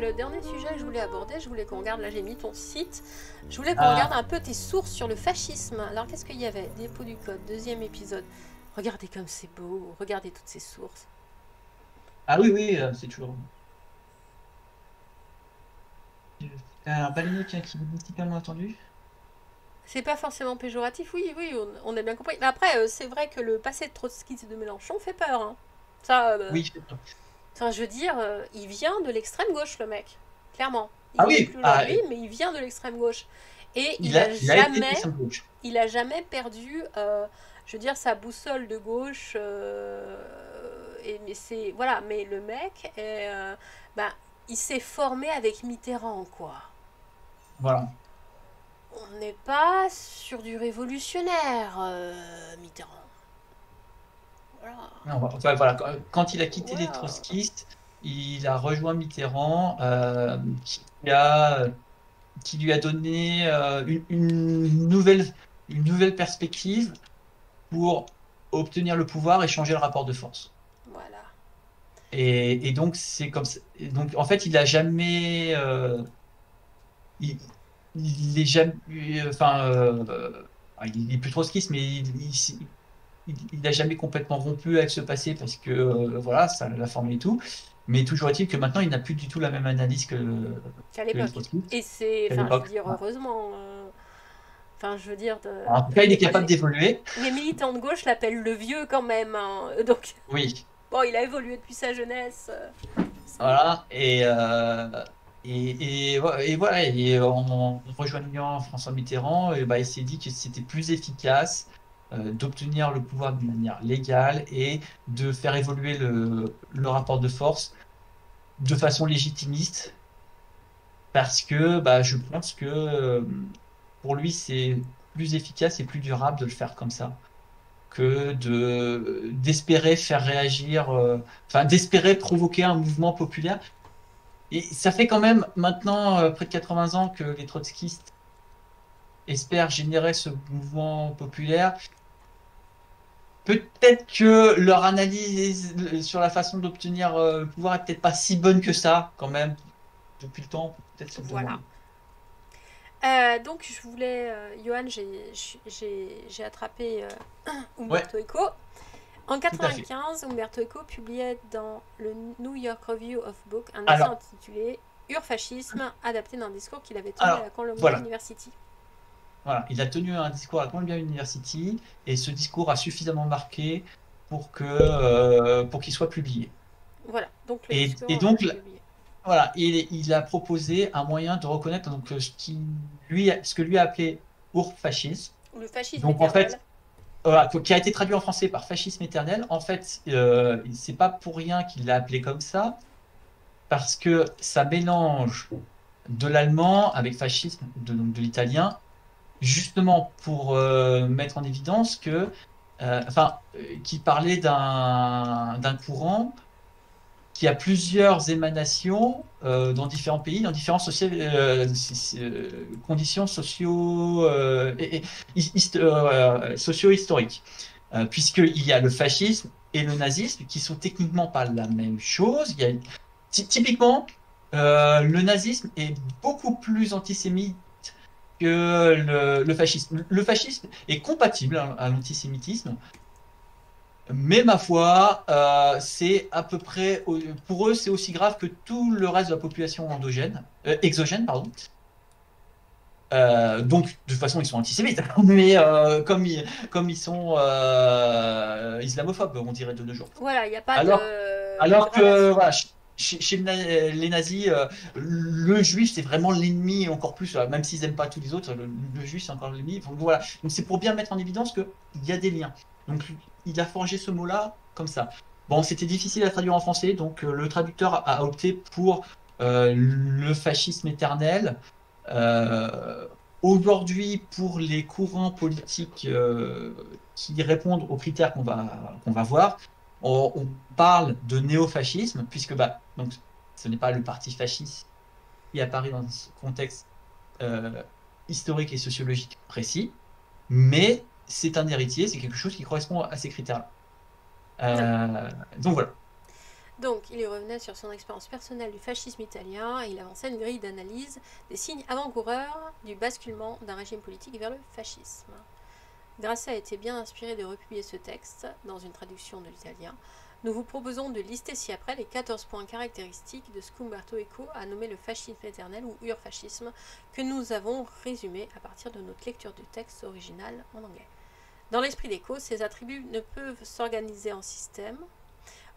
le dernier sujet que je voulais aborder. Je voulais qu'on regarde, là j'ai mis ton site, je voulais qu'on regarde un peu tes sources sur le fascisme. Alors qu'est-ce qu'il y avait? Dépôt du code, deuxième épisode. Regardez comme c'est beau, regardez toutes ces sources. Ah oui, oui, c'est toujours. Un baleinier qui vous dit pas attendu. C'est pas forcément péjoratif, oui, oui, on a bien compris. Mais après, c'est vrai que le passé de Trotsky et de Mélenchon fait peur. Hein. Ça, Oui, je sais pas. enfin, je veux dire, il vient de l'extrême gauche, le mec. Clairement. Ah Il y est oui, plus aujourd'hui, mais il vient de l'extrême gauche. Et il a été d'extrême gauche. il a jamais perdu, je veux dire, sa boussole de gauche. Mais c'est, voilà, mais le mec, bah, il s'est formé avec Mitterrand, quoi. Voilà. On n'est pas sur du révolutionnaire, Mitterrand. Voilà. Non, enfin, voilà. Quand il a quitté les Voilà. trotskistes, il a rejoint Mitterrand, qui a, qui lui a donné une nouvelle perspective pour obtenir le pouvoir et changer le rapport de force. Voilà. Et donc, c'est comme ça. Et donc, en fait, il a jamais. Il, il est jamais. Enfin, il est plus trotskiste, mais il a jamais complètement rompu avec ce passé parce que, voilà, ça l'a formé et tout. Mais toujours est-il que maintenant, il n'a plus du tout la même analyse Qu'à que les l'époque. trotskistes Et c'est, qu'à enfin, je veux l'époque. dire, Voilà. heureusement. Enfin, je veux dire, En tout cas, il est capable d'évoluer. les militants de gauche l'appellent le vieux quand même. Hein. Donc, Oui. bon, il a évolué depuis sa jeunesse. Voilà, et voilà, et en rejoignant François Mitterrand, et bah, il s'est dit que c'était plus efficace d'obtenir le pouvoir d'une manière légale et de faire évoluer le rapport de force de façon légitimiste, parce que bah, je pense que pour lui, c'est plus efficace et plus durable de le faire comme ça que d'espérer faire réagir, enfin d'espérer provoquer un mouvement populaire. Et ça fait quand même maintenant près de 80 ans que les trotskistes espèrent générer ce mouvement populaire. Peut-être que leur analyse sur la façon d'obtenir le pouvoir est peut-être pas si bonne que ça, quand même, depuis le temps. Peut-être se le Voilà. demander. Donc, je voulais, Johan, j'ai attrapé Ouais, Umberto Eco. En tout à fait. 95, Umberto Eco publiait dans le New York Review of Book un essai Alors, intitulé Urfascisme, adapté d'un discours qu'il avait tenu à la alors, Columbia voilà. University. Voilà. Il a tenu un discours à Columbia University et ce discours a suffisamment marqué pour qu'il soit publié. Voilà, donc le Et discours donc, est publié. voilà, il a proposé un moyen de reconnaître donc, ce que lui a appelé ourfascisme. Le fascisme Donc en éternel. fait, voilà, qui a été traduit en français par fascisme éternel. En fait, c'est pas pour rien qu'il l'a appelé comme ça, parce que ça mélange de l'allemand avec fascisme, donc de l'italien, justement pour mettre en évidence que, qui parlait d'un courant qui a plusieurs émanations dans différents pays, dans différentes conditions socio-historiques. Puisqu'il y a le fascisme et le nazisme qui sont techniquement pas la même chose. Typiquement, le nazisme est beaucoup plus antisémite que le fascisme. Le fascisme est compatible à l'antisémitisme, mais ma foi, c'est à peu près, pour eux, c'est aussi grave que tout le reste de la population exogène, pardon. Donc, de toute façon, ils sont antisémites, mais comme ils sont islamophobes, on dirait de nos jours. Voilà, il n'y a pas Alors, de alors que, gradation. voilà, chez les nazis, le juif, c'est vraiment l'ennemi, encore plus, même s'ils n'aiment pas tous les autres, le juif, c'est encore l'ennemi. Donc, voilà. Donc, c'est pour bien mettre en évidence qu'il y a des liens. Donc, il a forgé ce mot-là comme ça. Bon, c'était difficile à traduire en français, donc le traducteur a opté pour le fascisme éternel. Euh, Aujourd'hui, pour les courants politiques qui répondent aux critères qu'on va voir, on parle de néofascisme, puisque bah, donc, ce n'est pas le parti fasciste qui apparaît dans ce contexte euh, historique et sociologique précis, mais c'est un héritier, c'est quelque chose qui correspond à ces critères-là. Donc voilà. Donc, il y revenait sur son expérience personnelle du fascisme italien et il avançait une grille d'analyse des signes avant-coureurs du basculement d'un régime politique vers le fascisme. Grasset a été bien inspiré de republier ce texte dans une traduction de l'italien. Nous vous proposons de lister ci-après les 14 points caractéristiques de ce qu'Umberto Eco a nommé le fascisme éternel ou urfascisme que nous avons résumé à partir de notre lecture du texte original en anglais. Dans l'esprit d'Eco, ces attributs ne peuvent s'organiser en système.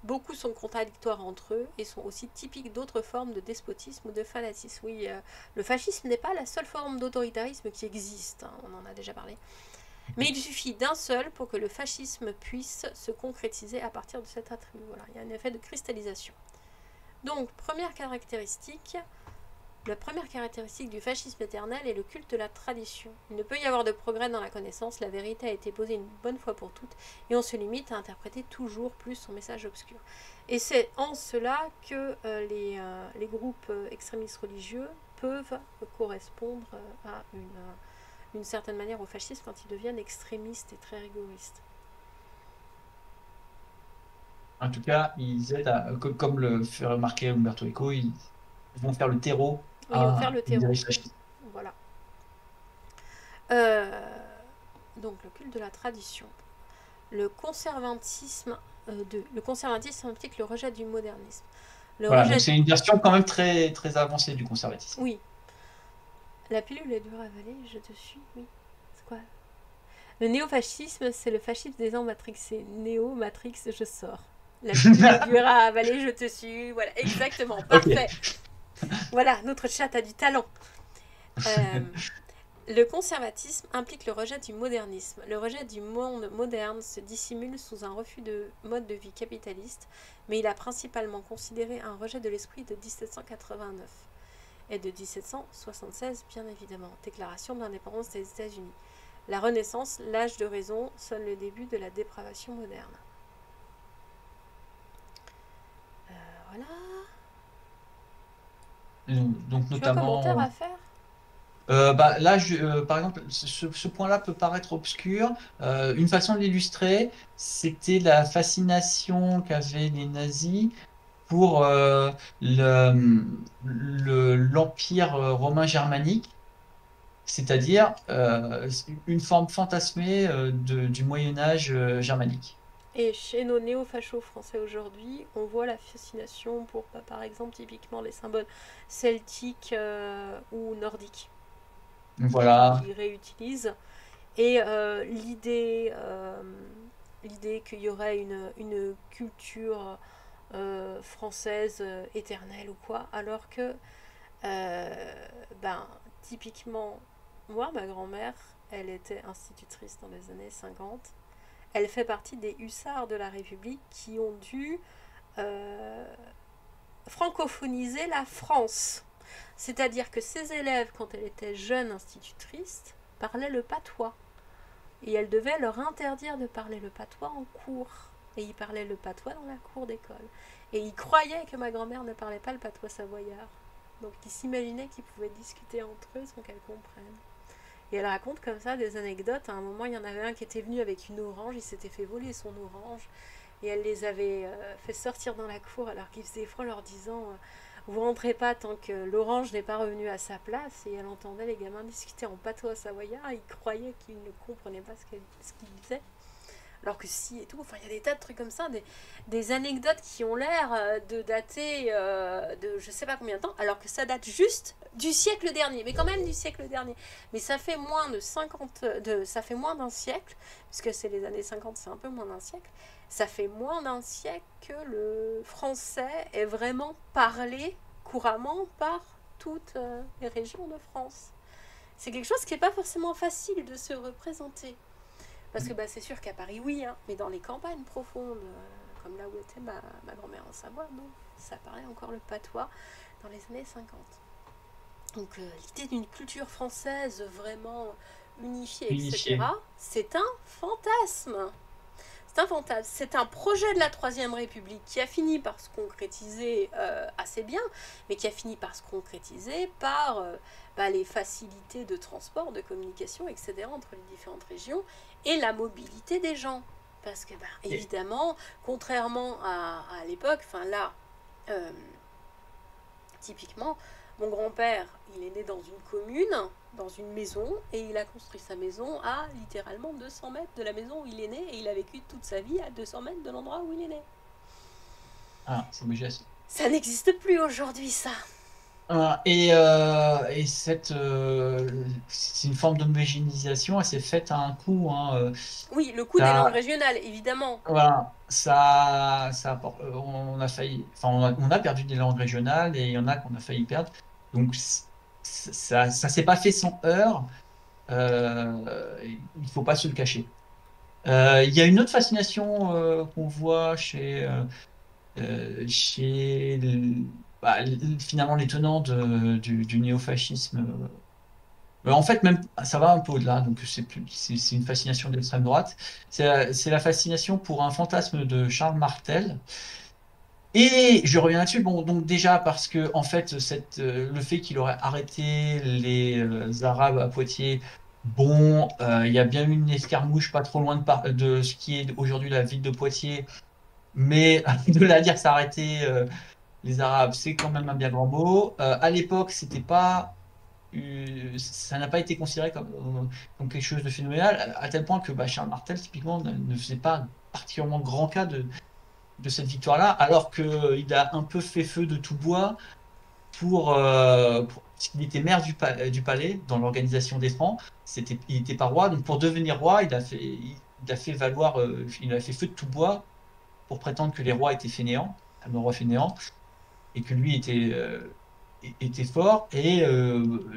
Beaucoup sont contradictoires entre eux et sont aussi typiques d'autres formes de despotisme ou de fanatisme. Oui, le fascisme n'est pas la seule forme d'autoritarisme qui existe, hein, on en a déjà parlé. Mais il suffit d'un seul pour que le fascisme puisse se concrétiser à partir de cet attribut. Voilà, il y a un effet de cristallisation. Donc, la première caractéristique du fascisme éternel est le culte de la tradition. Il ne peut y avoir de progrès dans la connaissance, la vérité a été posée une bonne fois pour toutes, et on se limite à interpréter toujours plus son message obscur. Et c'est en cela que les groupes extrémistes religieux peuvent correspondre à d'une certaine manière au fascisme quand ils deviennent extrémistes et très rigoristes. En tout cas, ils aident à, comme le fait remarquer Umberto Eco, ils vont faire le terreau Oui, ils vont à faire le une terreau. dérive fasciste. Voilà. Donc le culte de la tradition. Le conservatisme implique le rejet du modernisme. Voilà, donc c'est une version quand même très, très avancée du conservatisme. Oui. La pilule est dure à avaler, je te suis, oui. C'est quoi? Le néofascisme, c'est le fascisme des gens matrixés. Néo, matrix, je sors. La pilule est dure à avaler, je te suis. Voilà, exactement, parfait. Okay. Voilà, notre chat a du talent. Le conservatisme implique le rejet du modernisme. Le rejet du monde moderne se dissimule sous un refus de mode de vie capitaliste, mais il a principalement considéré un rejet de l'esprit de 1789 et de 1776, bien évidemment, déclaration d'indépendance des États-Unis. La Renaissance, l'âge de raison, sonne le début de la dépravation moderne. Voilà. Donc, notamment, tu as un commentaire à faire? Là, par exemple, ce point-là peut paraître obscur. Une façon de l'illustrer, c'était la fascination qu'avaient les nazis pour l'empire romain germanique, c'est-à-dire une forme fantasmée du Moyen-Âge germanique. Et chez nos néo-fachos français aujourd'hui, on voit la fascination pour, par exemple, typiquement les symboles celtiques ou nordiques. Voilà. Qu'ils réutilisent. Et l'idée qu'il y aurait une culture française éternelle ou quoi, alors que typiquement, moi, ma grand-mère, elle était institutrice dans les années 50. Elle fait partie des hussards de la République qui ont dû francophoniser la France. C'est-à-dire que ses élèves, quand elle était jeune institutrice, parlaient le patois. Et elle devait leur interdire de parler le patois en cours. Et ils parlaient le patois dans la cour d'école. Et ils croyaient que ma grand-mère ne parlait pas le patois savoyard. Donc ils s'imaginaient qu'ils pouvaient discuter entre eux sans qu'elle comprenne. Et elle raconte comme ça des anecdotes. À un moment, il y en avait un qui était venu avec une orange. Il s'était fait voler son orange. Et elle les avait fait sortir dans la cour alors qu'il faisait froid, leur disant vous rentrez pas tant que l'orange n'est pas revenu à sa place. Et elle entendait les gamins discuter en patois savoyard. Ils croyaient qu'ils ne comprenaient pas ce qu'ils disaient. Alors que si et tout, enfin il y a des tas de trucs comme ça, des anecdotes qui ont l'air de dater de je sais pas combien de temps, alors que ça date juste du siècle dernier, mais quand même du siècle dernier. Mais ça fait moins ça fait moins d'un siècle, puisque c'est les années 50, c'est un peu moins d'un siècle, ça fait moins d'un siècle que le français est vraiment parlé couramment par toutes les régions de France. C'est quelque chose qui n'est pas forcément facile de se représenter. Parce que c'est sûr qu'à Paris, oui, hein, mais dans les campagnes profondes, comme là où était ma grand-mère en Savoie, non, ça parlait encore le patois dans les années 50. Donc l'idée d'une culture française vraiment unifiée, etc., c'est un fantasme. C'est un fantasme. C'est un projet de la Troisième République qui a fini par se concrétiser assez bien, mais qui a fini par se concrétiser par les facilités de transport, de communication, etc., entre les différentes régions, et la mobilité des gens. parce que, évidemment, contrairement à l'époque, enfin là, euh, typiquement, mon grand-père, il est né dans une commune, dans une maison, et il a construit sa maison à littéralement 200 mètres de la maison où il est né, et il a vécu toute sa vie à 200 mètres de l'endroit où il est né. Ah, c'est obligé. Ça n'existe plus aujourd'hui, ça. Voilà. Et c'est une forme d'homogénéisation, elle s'est faite à un coup. Hein, Oui, le coût des langues ça, régionales, évidemment. voilà, on a failli, enfin, on a perdu des langues régionales et il y en a qu'on a failli perdre. Donc, ça s'est pas fait sans heurts. Il faut pas se le cacher. Il y a une autre fascination qu'on voit chez finalement les tenants du néofascisme. En fait, même ça va un peu au-delà, donc c'est une fascination de l'extrême droite. C'est la fascination pour un fantasme de Charles Martel. Et je reviens là-dessus, bon, donc déjà parce que en fait, le fait qu'il aurait arrêté les Arabes à Poitiers, bon, il y a bien eu une escarmouche pas trop loin de ce qui est aujourd'hui la ville de Poitiers, mais de là à dire que ça a arrêté les Arabes, c'est quand même un bien grand mot. À l'époque, c'était pas, ça n'a pas été considéré comme quelque chose de phénoménal, à tel point que Charles Martel, typiquement, ne faisait pas particulièrement grand cas de cette victoire-là, alors qu'il a un peu fait feu de tout bois parce qu'il était maire du palais dans l'organisation des Francs. Il était pas roi, donc pour devenir roi, il a fait valoir, il a fait feu de tout bois pour prétendre que les rois étaient fainéants, le roi fainéant, et que lui était fort. Et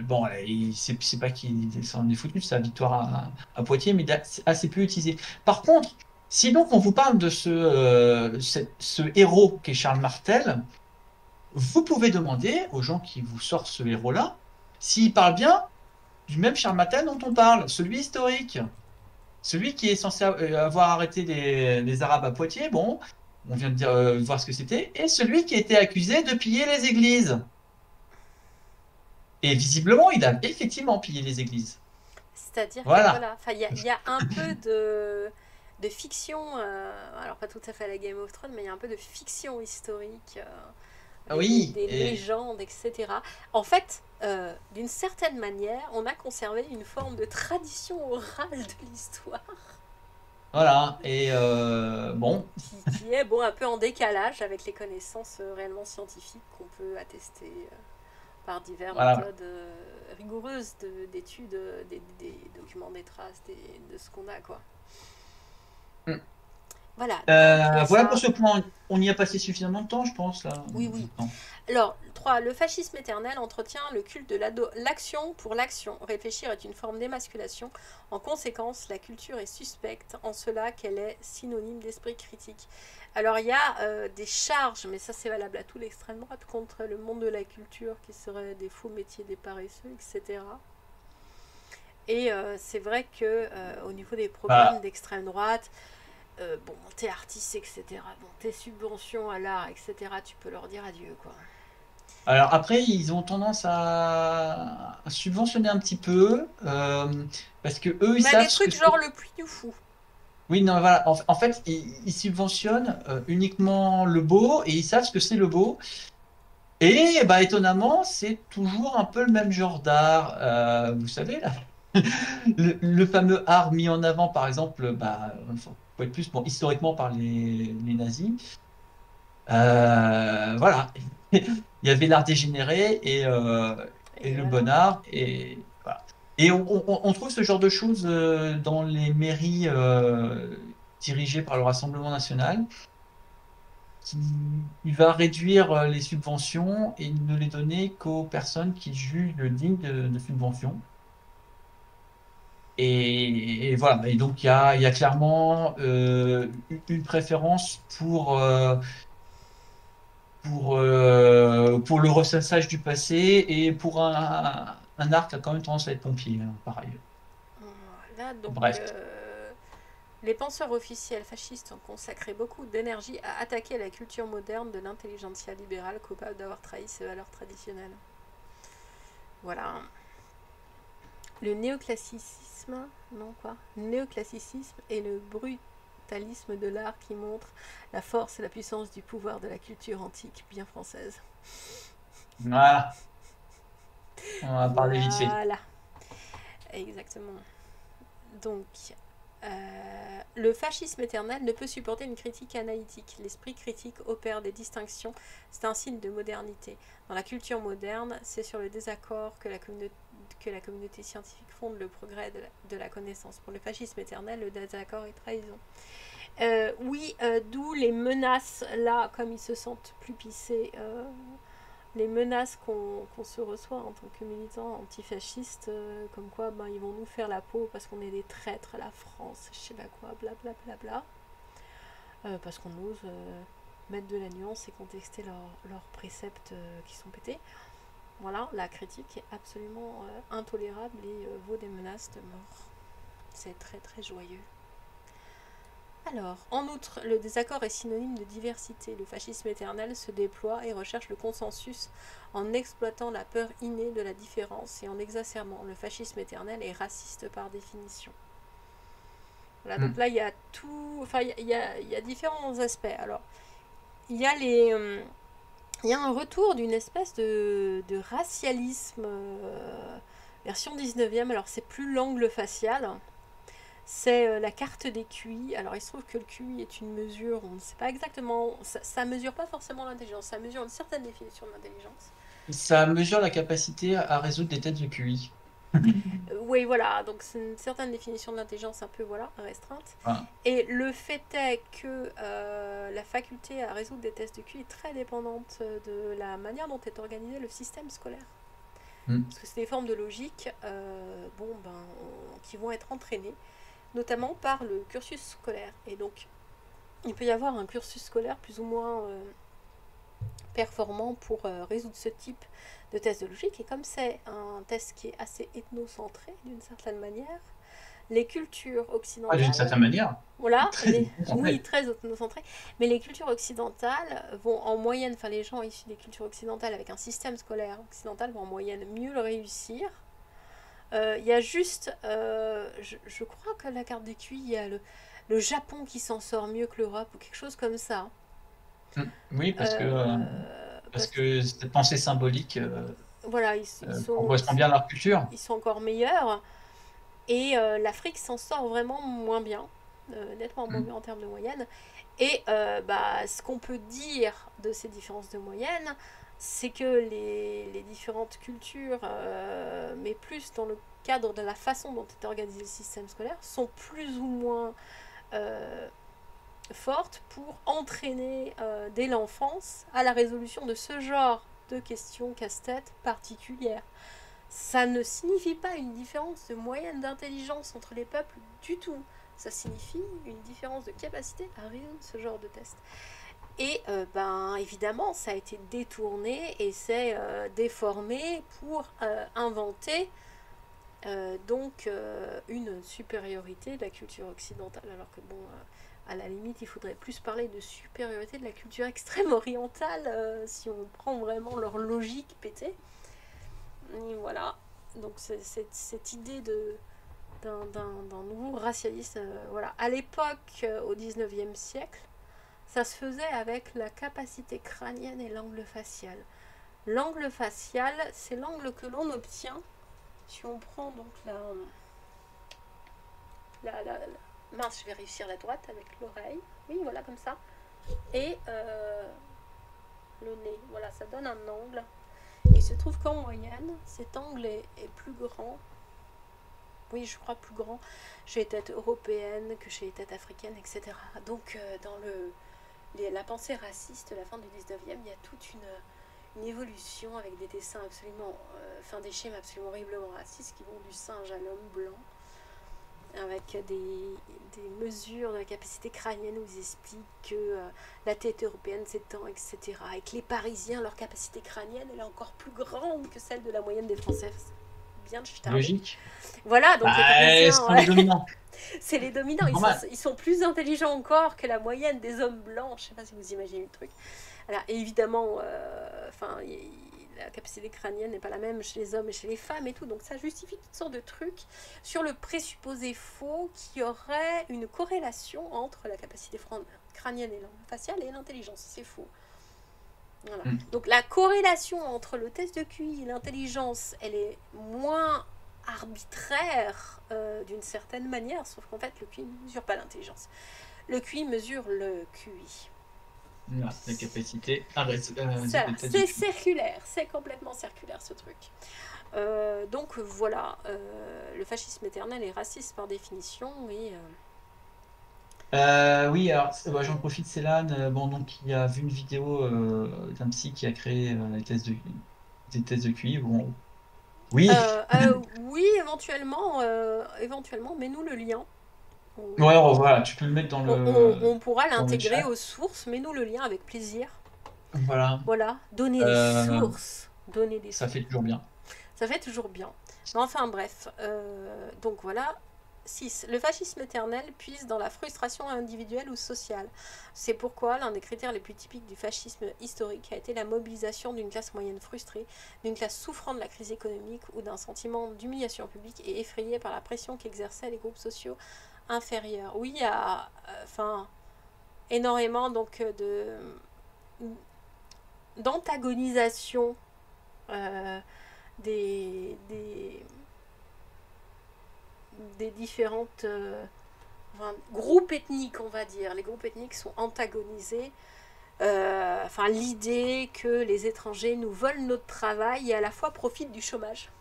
bon, c'est pas qu'il s'en est foutu de sa victoire à Poitiers, mais il a assez peu utilisé. Par contre, si donc on vous parle de ce héros qu'est Charles Martel, vous pouvez demander aux gens qui vous sortent ce héros-là s'il parle bien du même Charles Martel dont on parle, celui historique. Celui qui est censé avoir arrêté les Arabes à Poitiers, bon, on vient de voir ce que c'était, et celui qui a été accusé de piller les églises. Et visiblement, il a effectivement pillé les églises. C'est-à-dire que Voilà. voilà, enfin, il y a un peu de fiction, alors pas tout à fait à la Game of Thrones, mais il y a un peu de fiction historique, Ah avec oui, des et légendes, etc. En fait, d'une certaine manière, on a conservé une forme de tradition orale de l'histoire voilà. Et bon, qui est bon, un peu en décalage avec les connaissances réellement scientifiques qu'on peut attester par diverses voilà. méthodes rigoureuses d'études des documents, des traces, de ce qu'on a, quoi. Voilà, donc il y a Voilà pour ça. ce point. On y a passé suffisamment de temps, je pense, là, Oui, oui. maintenant. Alors, 3. Le fascisme éternel entretient le culte de l'action pour l'action. Réfléchir est une forme d'émasculation. En conséquence, la culture est suspecte en cela qu'elle est synonyme d'esprit critique. Alors, il y a des charges, mais ça c'est valable à tout l'extrême droite, contre le monde de la culture qui serait des faux métiers, des paresseux, etc. Et c'est vrai que au niveau des programmes Bah, d'extrême droite, bon, t'es artiste, etc. Bon, tes subventions à l'art, etc. Tu peux leur dire adieu, quoi. alors après, ils ont tendance à subventionner un petit peu, parce que eux, ils Mais savent des ce que trucs c'est. genre le Puy du Fou. Oui, non, voilà. En fait, ils subventionnent uniquement le beau et ils savent ce que c'est le beau. Et bah, étonnamment, c'est toujours un peu le même genre d'art. Vous savez, là, le fameux art mis en avant, par exemple, faut être plus bon, historiquement par les nazis. Voilà. Il y avait l'art dégénéré et Et le voilà. bon art. Et, voilà. Et on trouve ce genre de choses dans les mairies dirigées par le Rassemblement national, qui il va réduire les subventions et ne les donner qu'aux personnes qui jugent dignes de subventions. Et voilà. Et donc, il y a clairement une préférence pour le ressassage du passé et pour un art qui a quand même tendance à être pompier, hein, pareil. Là, donc, Bref. les penseurs officiels fascistes ont consacré beaucoup d'énergie à attaquer la culture moderne de l'intelligentsia libérale coupable d'avoir trahi ses valeurs traditionnelles. Voilà. Le néoclassicisme, non quoi néoclassicisme et le fatalisme de l'art qui montre la force et la puissance du pouvoir de la culture antique bien française. Voilà, on va parler vite fait. Voilà, exactement. Donc, le fascisme éternel ne peut supporter une critique analytique. L'esprit critique opère des distinctions. C'est un signe de modernité. Dans la culture moderne, c'est sur le désaccord que la communauté scientifique fonde le progrès de la connaissance. Pour le fascisme éternel, le désaccord est trahison. Oui, d'où les menaces, là, comme ils se sentent plus pissés, les menaces qu'on se reçoit en tant que militants antifascistes, comme quoi ils vont nous faire la peau parce qu'on est des traîtres à la France, je sais pas quoi, blablabla. Parce qu'on ose mettre de la nuance et contester leurs préceptes qui sont pétés. Voilà, la critique est absolument intolérable et vaut des menaces de mort. C'est très très joyeux. Alors, en outre, le désaccord est synonyme de diversité. Le fascisme éternel se déploie et recherche le consensus en exploitant la peur innée de la différence et en exacerbant. Le fascisme éternel est raciste par définition. Voilà, donc là, il y a tout... Enfin, il y a différents aspects. Alors, il y a il y a un retour d'une espèce de racialisme version 19e. Alors, c'est plus l'angle facial. C'est la carte des QI. Alors, il se trouve que le QI est une mesure, on ne sait pas exactement, ça mesure pas forcément l'intelligence, ça mesure une certaine définition de l'intelligence. Ça mesure la capacité à résoudre des tests de QI. Oui, voilà, donc c'est une certaine définition de l'intelligence un peu restreinte. Voilà. Et le fait est que la faculté à résoudre des tests de QI est très dépendante de la manière dont est organisé le système scolaire. Parce que c'est des formes de logique qui vont être entraînées notamment par le cursus scolaire. Et donc, il peut y avoir un cursus scolaire plus ou moins performant pour résoudre ce type de test de logique. Et comme c'est un test qui est assez ethnocentré, d'une certaine manière, les cultures occidentales... D'une certaine manière. Voilà, oui, très ethnocentré. Mais les cultures occidentales vont en moyenne, enfin les gens issus des cultures occidentales avec un système scolaire occidental vont en moyenne mieux le réussir. Il y a juste, je crois que la carte des QI, il y a le Japon qui s'en sort mieux que l'Europe ou quelque chose comme ça. Oui, parce que cette pensée symbolique voilà, ils correspond bien à leur culture. Ils sont encore meilleurs. Et l'Afrique s'en sort vraiment moins bien, nettement moins bien en termes de moyenne. Et ce qu'on peut dire de ces différences de moyenne, c'est que les différentes cultures, mais plus dans le cadre de la façon dont est organisé le système scolaire, sont plus ou moins fortes pour entraîner dès l'enfance à la résolution de ce genre de questions casse-tête particulières. Ça ne signifie pas une différence de moyenne d'intelligence entre les peuples du tout. Ça signifie une différence de capacité à résoudre ce genre de test. Et évidemment, ça a été détourné et c'est déformé pour inventer une supériorité de la culture occidentale. Alors que à la limite, il faudrait plus parler de supériorité de la culture extrême orientale si on prend vraiment leur logique pétée. Et voilà, donc cette idée d'un nouveau racialisme, voilà. À l'époque, au 19e siècle, ça se faisait avec la capacité crânienne et l'angle facial. L'angle facial, c'est l'angle que l'on obtient si on prend donc mince, je vais réussir la droite avec l'oreille. Oui, voilà, comme ça. Et le nez. Voilà, ça donne un angle. Il se trouve qu'en moyenne, cet angle est plus grand. Oui, je crois plus grand chez les têtes européennes que chez les têtes africaines, etc. Donc, dans la pensée raciste, la fin du 19e, il y a toute une évolution avec des dessins absolument, des schémas absolument horriblement racistes qui vont du singe à l'homme blanc, avec des mesures de la capacité crânienne où ils expliquent que la tête européenne s'étend, etc. Et que les Parisiens, leur capacité crânienne, elle est encore plus grande que celle de la moyenne des Français. Bien de logique. Voilà, donc les Parisiens... sont les dominants. C'est les dominants, ils sont plus intelligents encore que la moyenne des hommes blancs. Je sais pas si vous imaginez le truc. Alors, et évidemment, la capacité crânienne n'est pas la même chez les hommes et chez les femmes et tout. Donc ça justifie toutes sortes de trucs sur le présupposé faux qu'il y aurait une corrélation entre la capacité crânienne et faciale et l'intelligence. C'est faux. Voilà. Donc la corrélation entre le test de QI et l'intelligence, elle est moins arbitraire d'une certaine manière, sauf qu'en fait le QI ne mesure pas l'intelligence. Le QI mesure le QI. La capacité c'est circulaire, c'est complètement circulaire ce truc. Donc voilà, le fascisme éternel est raciste par définition et oui, alors j'en profite, Céline. Bon, donc il a vu une vidéo d'un psy qui a créé des tests de QI. Bon, oui, oui, éventuellement, mets-nous le lien. ouais, voilà, tu peux le mettre dans On pourra dans le l'intégrer chat. aux sources, mets-nous le lien avec plaisir. Voilà, Voilà, donner des sources. Donner des ça sources. fait toujours bien. Ça fait toujours bien. Mais enfin bref, donc voilà. 6. Le fascisme éternel puise dans la frustration individuelle ou sociale. C'est pourquoi l'un des critères les plus typiques du fascisme historique a été la mobilisation d'une classe moyenne frustrée, d'une classe souffrant de la crise économique ou d'un sentiment d'humiliation publique et effrayée par la pression qu'exerçaient les groupes sociaux inférieurs. Oui, il y a énormément donc d'antagonisation des différentes groupes ethniques, on va dire. Les groupes ethniques sont antagonisés. L'idée que les étrangers nous volent notre travail et à la fois profitent du chômage.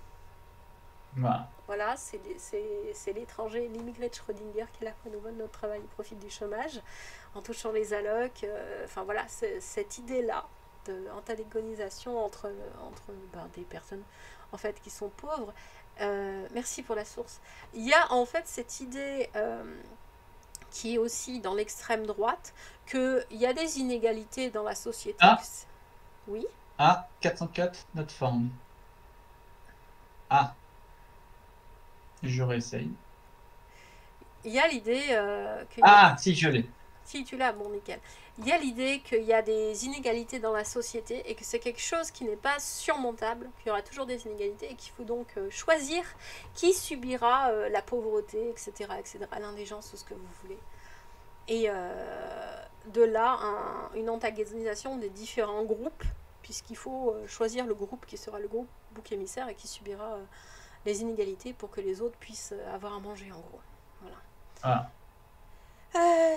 Voilà, c'est l'étranger, l'immigré de Schrödinger qui à la fois nous vole notre travail et profite du chômage en touchant les allocs. Voilà, cette idée-là d'antagonisation entre des personnes en fait qui sont pauvres. Merci pour la source. Il y a en fait cette idée qui est aussi dans l'extrême droite qu'il y a des inégalités dans la société. Ah. Oui. 404, not found. Ah. Je réessaye. Il y a l'idée si, je l'ai. Si tu l'as, bon, nickel. Il y a l'idée qu'il y a des inégalités dans la société et que c'est quelque chose qui n'est pas surmontable, qu'il y aura toujours des inégalités et qu'il faut donc choisir qui subira la pauvreté, etc., l'indigence ou ce que vous voulez. Et de là, une antagonisation des différents groupes, puisqu'il faut choisir le groupe qui sera le groupe bouc émissaire et qui subira les inégalités pour que les autres puissent avoir à manger, en gros. Voilà.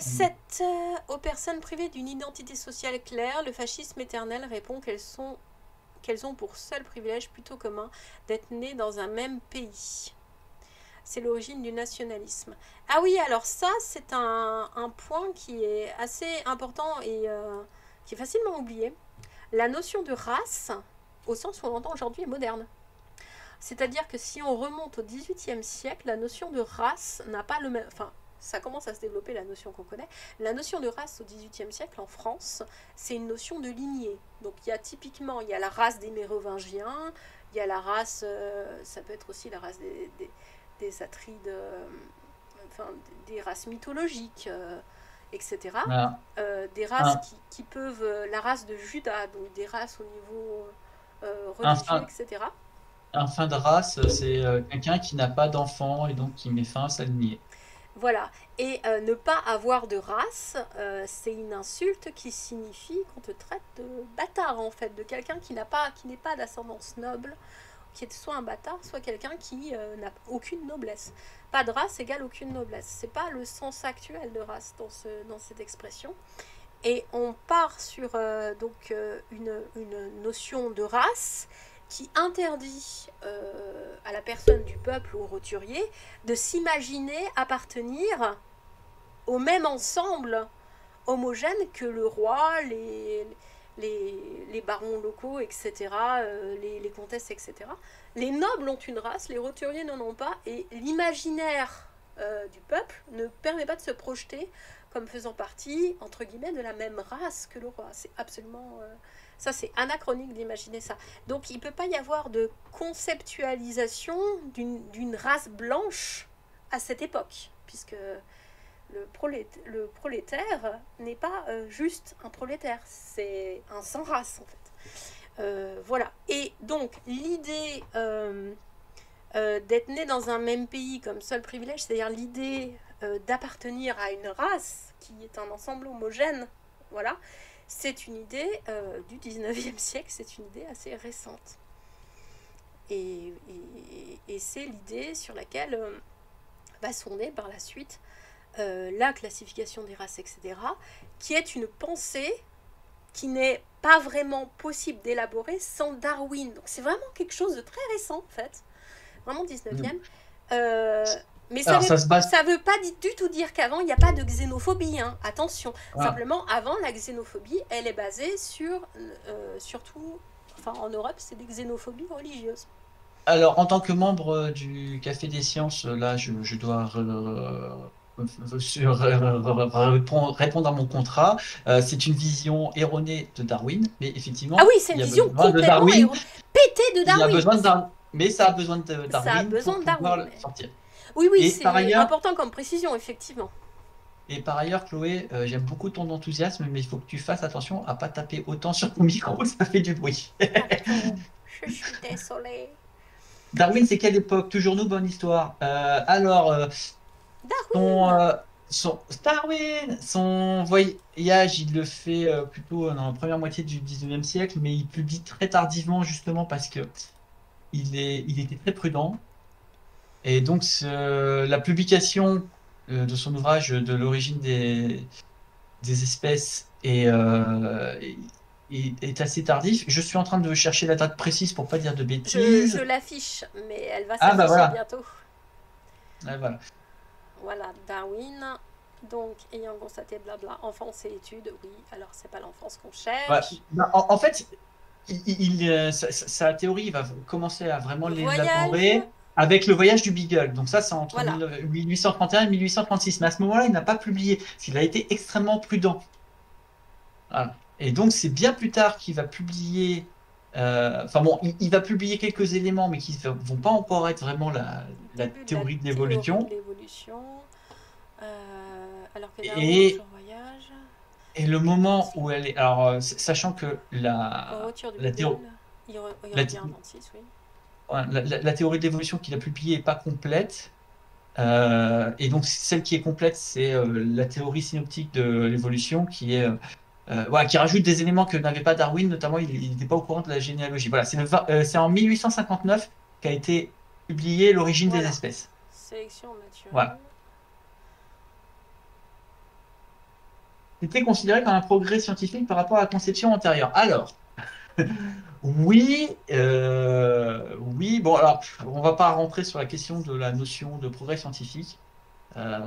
7. Aux personnes privées d'une identité sociale claire, le fascisme éternel répond qu'elles ont pour seul privilège plutôt commun d'être nées dans un même pays. C'est l'origine du nationalisme. Ah oui, alors ça, c'est un point qui est assez important et qui est facilement oublié. La notion de race, au sens où on l'entend aujourd'hui, est moderne. C'est-à-dire que si on remonte au XVIIIe siècle, la notion de race n'a pas le même... ça commence à se développer, la notion qu'on connaît. La notion de race au XVIIIe siècle, en France, c'est une notion de lignée. Donc il y a la race des Mérovingiens, il y a la race, ça peut être aussi la race des Atrides, des races mythologiques, etc. Des races qui peuvent, la race de Juda, donc des races au niveau religieux, etc. Un fin de race, c'est quelqu'un qui n'a pas d'enfant et donc qui met fin à sa lignée. Voilà, et ne pas avoir de race, c'est une insulte qui signifie qu'on te traite de bâtard en fait, de quelqu'un qui n'est pas d'ascendance noble, qui est soit un bâtard, soit quelqu'un qui n'a aucune noblesse. Pas de race égale aucune noblesse. C'est pas le sens actuel de race dans cette expression. Et on part sur une notion de race qui interdit à la personne du peuple ou au roturier de s'imaginer appartenir au même ensemble homogène que le roi, les barons locaux, etc., les comtesses, etc. Les nobles ont une race, les roturiers n'en ont pas, et l'imaginaire du peuple ne permet pas de se projeter comme faisant partie, entre guillemets, de la même race que le roi. C'est absolument... ça, c'est anachronique d'imaginer ça. Donc, il ne peut pas y avoir de conceptualisation d'une race blanche à cette époque, puisque le prolétaire n'est pas juste un prolétaire, c'est un sans race, en fait. Voilà. Et donc, l'idée d'être né dans un même pays comme seul privilège, c'est-à-dire l'idée d'appartenir à une race qui est un ensemble homogène, voilà, c'est une idée du 19e siècle, c'est une idée assez récente. Et c'est l'idée sur laquelle va sonder par la suite la classification des races, etc., qui est une pensée qui n'est pas vraiment possible d'élaborer sans Darwin. Donc c'est vraiment quelque chose de très récent, en fait, vraiment 19e. Mais ça Alors, ça se base. veut pas du tout dire qu'avant, il n'y a pas de xénophobie, hein. Attention. Ah. Simplement, avant, la xénophobie, elle est basée sur, surtout, enfin en Europe, c'est des xénophobies religieuses. Alors, en tant que membre du Café des Sciences, là, je dois répondre à mon contrat. C'est une vision erronée de Darwin, mais Ah effectivement, oui, c'est il une y a vision besoin de complètement Darwin. pétée de Il y a Darwin. besoin de mais ça a besoin de Ça a Darwin besoin pour de pouvoir Darwin. le sortir. Oui, oui, Et par c'est ailleurs, important comme précision, effectivement. Chloé, j'aime beaucoup ton enthousiasme, mais il faut que tu fasses attention à pas taper autant sur ton micro, ça fait du bruit. Pardon, je suis désolée. Darwin, c'est quelle époque? Toujours nous, bonne histoire. Son, Darwin. Darwin, son voyage, il le fait plutôt dans la première moitié du 19e siècle, mais il publie très tardivement justement parce que il était très prudent. Et donc, la publication de son ouvrage de l'origine des espèces est assez tardif. Je suis en train de chercher la date précise pour pas dire de Je bêtises. l'affiche, mais elle va Ah bah s'afficher voilà. bientôt. Ah, voilà. Voilà, Darwin. Donc, ayant constaté blabla, enfance et études, oui, alors c'est pas l'enfance qu'on Voilà. cherche. Bah, en fait, sa théorie, il va commencer à vraiment Voyage, l'élaborer avec le voyage du Beagle. Donc ça, c'est entre voilà. 1831 et 1836. Mais à ce moment-là, il n'a pas publié, parce qu'il a été extrêmement prudent. Voilà. Et donc, c'est bien plus tard qu'il va publier. Enfin bon, il va publier quelques éléments, mais qui ne vont pas encore être vraiment la Début de la théorie de théorie de l'évolution. l'évolution. Alors que Darwin Et, sur voyage. et le moment où elle est. Alors, sachant que Retour du la, Beagle. théo- Il la, revient en 26, oui. la théorie de l'évolution qu'il a publiée n'est pas complète. Et donc, celle qui est complète, c'est la théorie synoptique de l'évolution voilà, qui rajoute des éléments que n'avait pas Darwin, notamment il n'était pas au courant de la généalogie. Voilà, c'est en 1859 qu'a été publiée l'origine des Voilà. espèces. Sélection naturelle. Voilà. C'était considéré comme un progrès scientifique par rapport à la conception antérieure. Alors, oui, oui, bon, alors, on va pas rentrer sur la question de la notion de progrès scientifique. Euh,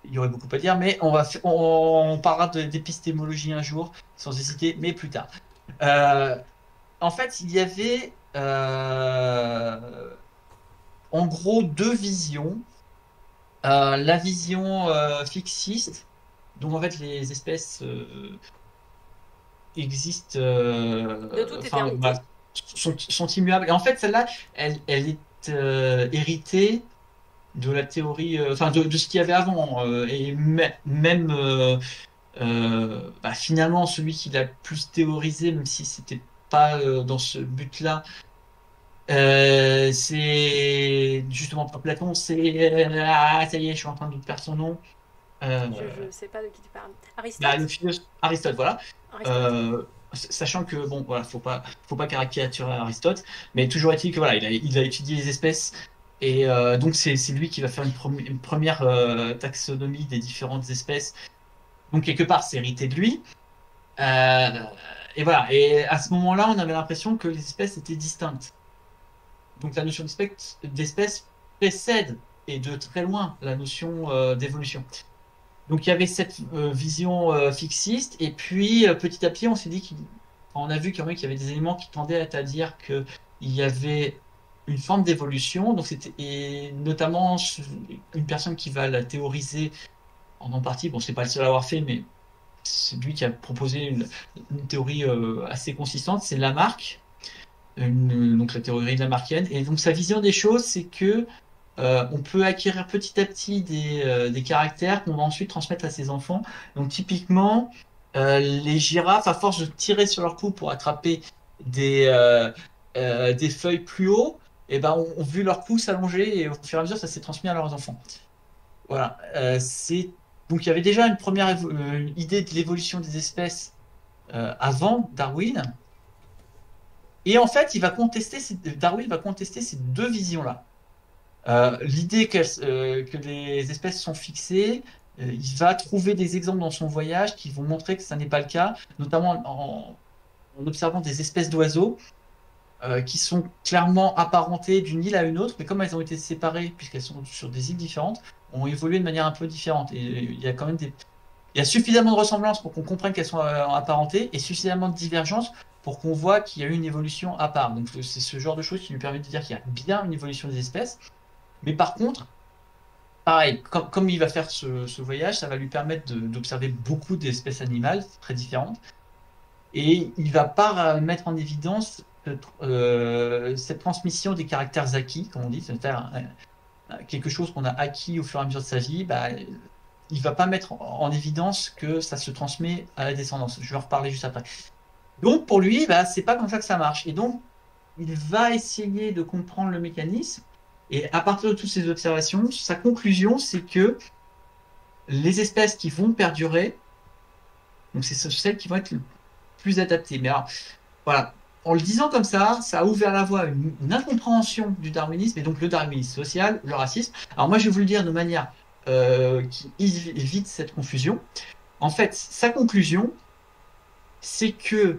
il y aurait beaucoup à dire, mais on parlera d'épistémologie un jour, sans hésiter, mais plus tard. Euh, En fait, il y avait en gros deux visions. La vision fixiste, donc en fait les espèces existent, De toute enfin éternité. voilà, sont immuables. Et en fait, celle-là, elle est héritée de la théorie, enfin de ce qu'il y avait avant. Et même finalement, celui qui l'a plus théorisé, même si c'était pas dans ce but-là, c'est justement Platon. Ça y est, je suis en train de perdre son nom. Je ne sais pas de qui tu parles. Le Aristote. philosophe Aristote, voilà. Aristote. Sachant que bon, voilà, faut pas caricaturer Aristote, mais toujours est-il que voilà, il a étudié les espèces et donc c'est lui qui va faire une première taxonomie des différentes espèces. Donc quelque part, c'est hérité de lui. Euh, et voilà. Et à ce moment-là, on avait l'impression que les espèces étaient distinctes. Donc la notion d'espèce précède et de très loin la notion d'évolution. Donc il y avait cette vision fixiste, et puis petit à petit, on s'est dit on a vu qu'il y avait des éléments qui tendaient à dire qu'il y avait une forme d'évolution. Donc c'était et notamment une personne qui va la théoriser en partie. Bon, c'est pas le seul à avoir fait, mais c'est lui qui a proposé une théorie assez consistante. C'est Lamarck, donc la théorie lamarckienne. Et donc sa vision des choses, c'est que on peut acquérir petit à petit des caractères qu'on va ensuite transmettre à ses enfants. Donc typiquement, les girafes, à force de tirer sur leur cou pour attraper des, des feuilles plus haut, et ben, ont vu leur pouce s'allonger et au fur et à mesure, ça s'est transmis à leurs enfants. Voilà. Donc, il y avait déjà une première idée de l'évolution des espèces avant Darwin. Et en fait, Darwin va contester ces deux visions-là. L'idée que les espèces sont fixées, il va trouver des exemples dans son voyage qui vont montrer que ça n'est pas le cas, notamment en observant des espèces d'oiseaux qui sont clairement apparentées d'une île à une autre, mais comme elles ont été séparées, puisqu'elles sont sur des îles différentes, ont évolué de manière un peu différente. Et il y a quand même il y a suffisamment de ressemblances pour qu'on comprenne qu'elles sont apparentées et suffisamment de divergences pour qu'on voit qu'il y a eu une évolution à part. Donc c'est ce genre de choses qui nous permet de dire qu'il y a bien une évolution des espèces. Mais par contre, pareil, comme il va faire ce voyage, ça va lui permettre d'observer beaucoup d'espèces animales très différentes. Et il va pas mettre en évidence cette transmission des caractères acquis, comme on dit, c'est-à-dire quelque chose qu'on a acquis au fur et à mesure de sa vie. Bah, il va pas mettre en évidence que ça se transmet à la descendance. Je vais en reparler juste après. Donc pour lui, bah, c'est pas comme ça que ça marche. Et donc, il va essayer de comprendre le mécanisme. Et à partir de toutes ces observations, sa conclusion, c'est que les espèces qui vont perdurer, donc c'est celles qui vont être le plus adaptées. Mais alors, voilà, en le disant comme ça a ouvert la voie à une incompréhension du darwinisme, et donc le darwinisme social, le racisme. Alors moi, je vais vous le dire de manière qui évite cette confusion. En fait, sa conclusion, c'est que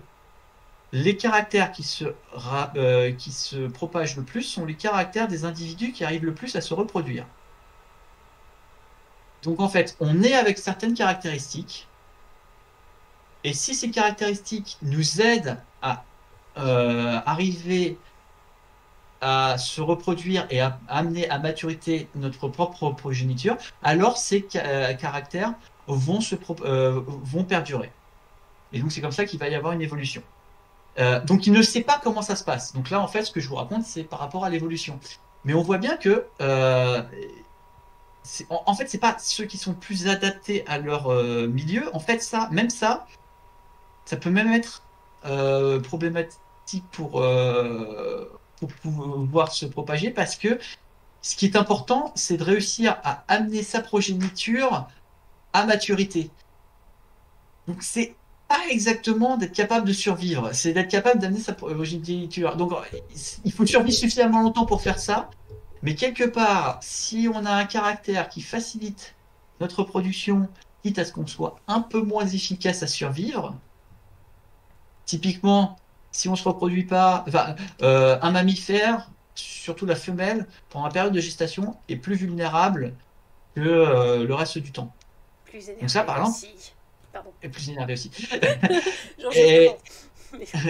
les caractères qui se propagent le plus sont les caractères des individus qui arrivent le plus à se reproduire. Donc en fait, on est avec certaines caractéristiques, et si ces caractéristiques nous aident à arriver à se reproduire et à amener à maturité notre propre progéniture, alors ces caractères vont perdurer. Et donc c'est comme ça qu'il va y avoir une évolution. Donc il ne sait pas comment ça se passe. Donc là, en fait, ce que je vous raconte, c'est par rapport à l'évolution. Mais on voit bien que, en fait, c'est pas ceux qui sont plus adaptés à leur milieu. En fait, ça peut même être problématique pour pouvoir se propager parce que ce qui est important, c'est de réussir à amener sa progéniture à maturité. Donc, c'est pas exactement d'être capable de survivre, c'est d'être capable d'amener sa progéniture. Donc, il faut survivre suffisamment longtemps pour faire ça, mais quelque part, si on a un caractère qui facilite notre production, quitte à ce qu'on soit un peu moins efficace à survivre, typiquement, si on ne se reproduit pas, enfin, un mammifère, surtout la femelle, pendant la période de gestation, est plus vulnérable que le reste du temps. Plus Donc ça, énervé par exemple, aussi. Pardon. est plus énervé aussi. J'en suis Et, contente.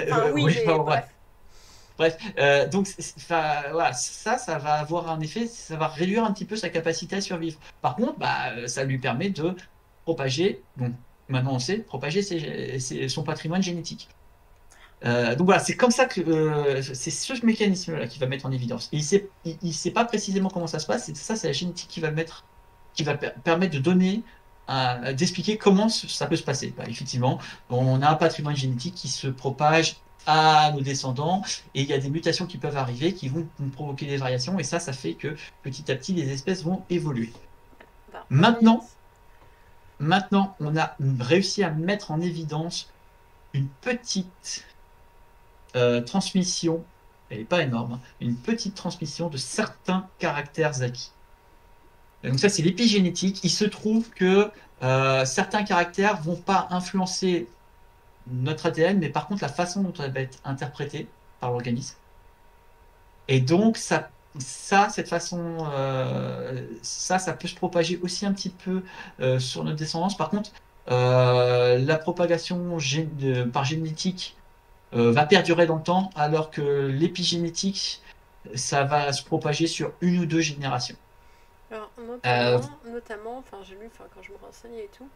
Enfin, oui, oui, mais enfin, bref. bref. Bref, donc enfin, voilà, ça va avoir un effet, ça va réduire un petit peu sa capacité à survivre. Par contre, bah, ça lui permet de propager, donc maintenant on sait, propager son patrimoine génétique. Donc voilà, c'est comme ça que c'est ce mécanisme-là qui va mettre en évidence. Et il sait pas précisément comment ça se passe. Et ça, c'est la génétique qui va mettre, qui va permettre de donner, d'expliquer comment ça peut se passer. Bah, effectivement, on a un patrimoine génétique qui se propage à nos descendants et il y a des mutations qui peuvent arriver qui vont provoquer des variations et ça fait que petit à petit les espèces vont évoluer. Bah, Maintenant, maintenant, on a réussi à mettre en évidence une petite transmission, elle n'est pas énorme, hein, une petite transmission de certains caractères acquis. Et donc ça, c'est l'épigénétique. Il se trouve que certains caractères vont pas influencer notre ADN, mais par contre la façon dont elle va être interprétée par l'organisme. Et donc cette façon, ça peut se propager aussi un petit peu sur notre descendance. Par contre, la propagation par génétique va perdurer dans le temps, alors que l'épigénétique, ça va se propager sur une ou deux générations. alors, Euh, notamment, enfin, j'ai lu, enfin, quand je me renseignais et tout,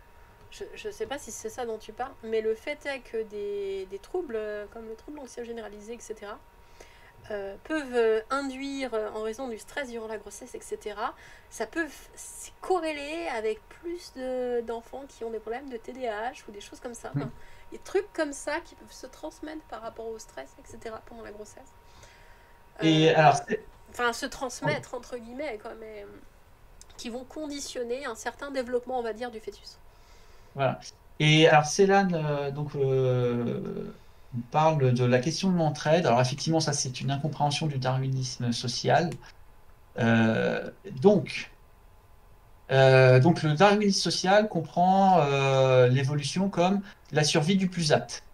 je sais pas si c'est ça dont tu parles, mais le fait est que des troubles comme le trouble anxieux généralisé, etc., peuvent induire, en raison du stress durant la grossesse, etc., ça peut corréler avec plus d'enfants qui ont des problèmes de TDAH ou des choses comme ça. Mm. Enfin, des trucs comme ça qui peuvent se transmettre par rapport au stress, etc., pendant la grossesse. Et alors, Enfin, se transmettre, entre guillemets, quoi, mais qui vont conditionner un certain développement, on va dire, du fœtus. voilà. Et alors, Célan, parle de la question de l'entraide. Alors, effectivement, ça, c'est une incompréhension du darwinisme social. Euh, donc, donc, le darwinisme social comprend l'évolution comme la survie du plus apte.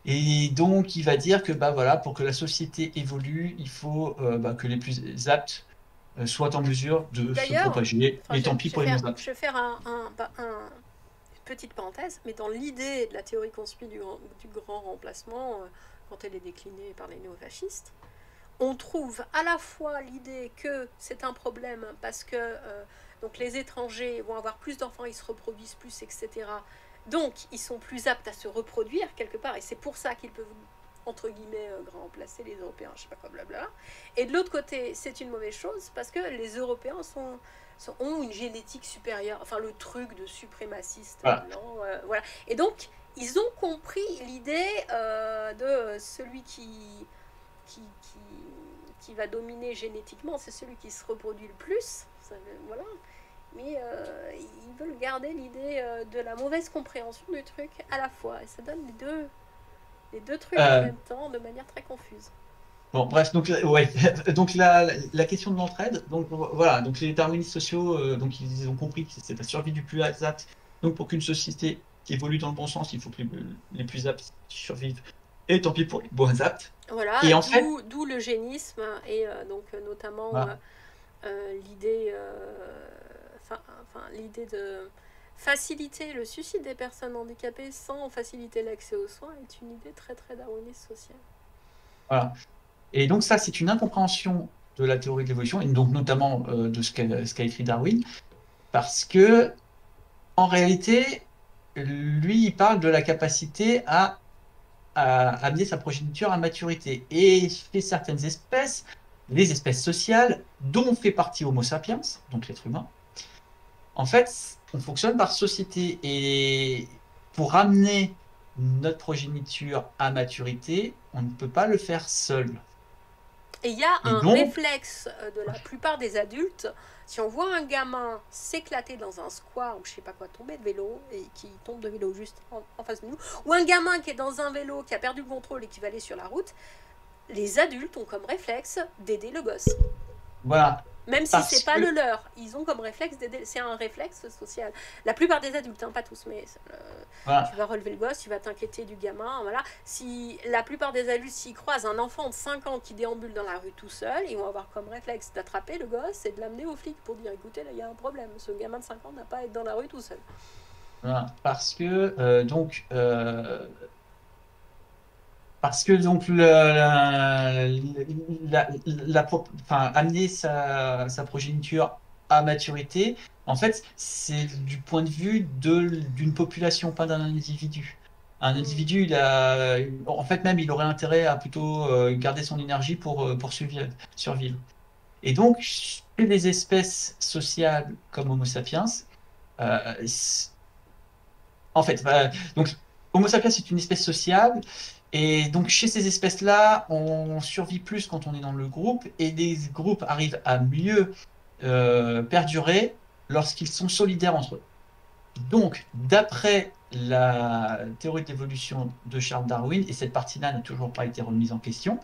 Et donc, il va dire que bah, voilà, pour que la société évolue, il faut bah, que les plus aptes soient en mesure de se D'ailleurs, propager. enfin, Et tant pis pour les moins aptes. je vais faire une petite parenthèse, mais dans l'idée de la théorie conspire du grand remplacement, quand elle est déclinée par les néofascistes, on trouve à la fois l'idée que c'est un problème parce que donc les étrangers vont avoir plus d'enfants, ils se reproduisent plus, etc. Donc ils sont plus aptes à se reproduire quelque part, et c'est pour ça qu'ils peuvent entre guillemets remplacer les Européens, je sais pas quoi, blabla. Et de l'autre côté, c'est une mauvaise chose parce que les Européens ont une génétique supérieure, enfin le truc de suprémaciste Voilà. blanc, voilà. Et donc ils ont compris l'idée de celui qui, qui, qui va dominer génétiquement, c'est celui qui se reproduit le plus. Ça, voilà. Mais ils veulent garder l'idée de la mauvaise compréhension du truc à la fois. Et ça donne les deux trucs en Euh, même temps de manière très confuse. bon, bref, donc, ouais. Donc la question de l'entraide, donc voilà, donc les darwinistes sociaux, donc ils ont compris que c'est la survie du plus apte. Donc pour qu'une société qui évolue dans le bon sens, il faut que les plus aptes survivent. Et tant pis pour les moins aptes. Voilà, Et en fait, d'où l'eugénisme et donc notamment voilà, l'idée l'idée de faciliter le suicide des personnes handicapées sans faciliter l'accès aux soins est une idée très très darwiniste sociale. voilà. Et donc ça, c'est une incompréhension de la théorie de l'évolution, et donc notamment de ce qu'a écrit Darwin, parce que en réalité, lui, il parle de la capacité à amener sa progéniture à maturité. Et chez certaines espèces, les espèces sociales, dont fait partie Homo sapiens, donc l'être humain, en fait, on fonctionne par société. Et pour amener notre progéniture à maturité, on ne peut pas le faire seul. Et il y a Et un donc, réflexe de la plupart des adultes. Si on voit un gamin s'éclater dans un square ou je sais pas quoi, tomber de vélo et qui tombe de vélo juste en face de nous, ou un gamin qui est dans un vélo qui a perdu le contrôle et qui va aller sur la route, les adultes ont comme réflexe d'aider le gosse. voilà. Même si Parce c'est pas que, le leur, ils ont comme réflexe d'aider. C'est un réflexe social. La plupart des adultes, hein, pas tous, mais tu voilà, vas relever le gosse, tu vas t'inquiéter du gamin, voilà. Si la plupart des adultes s'y croisent un enfant de 5 ans qui déambule dans la rue tout seul, ils vont avoir comme réflexe d'attraper le gosse et de l'amener au flic pour dire écoutez, là il y a un problème, ce gamin de 5 ans n'a pas à être dans la rue tout seul. voilà. Parce que donc enfin, amener sa progéniture à maturité, en fait, c'est du point de vue d'une population, pas d'un individu. Un Mm. individu, en fait, même, il aurait intérêt à plutôt garder son énergie pour survivre. Et donc, chez les espèces sociales comme Homo sapiens, euh, en fait, donc Homo sapiens c'est une espèce sociale, et donc chez ces espèces-là, on survit plus quand on est dans le groupe, et les groupes arrivent à mieux perdurer lorsqu'ils sont solidaires entre eux. Donc, d'après la théorie de l'évolution de Charles Darwin, et cette partie-là n'a toujours pas été remise en question,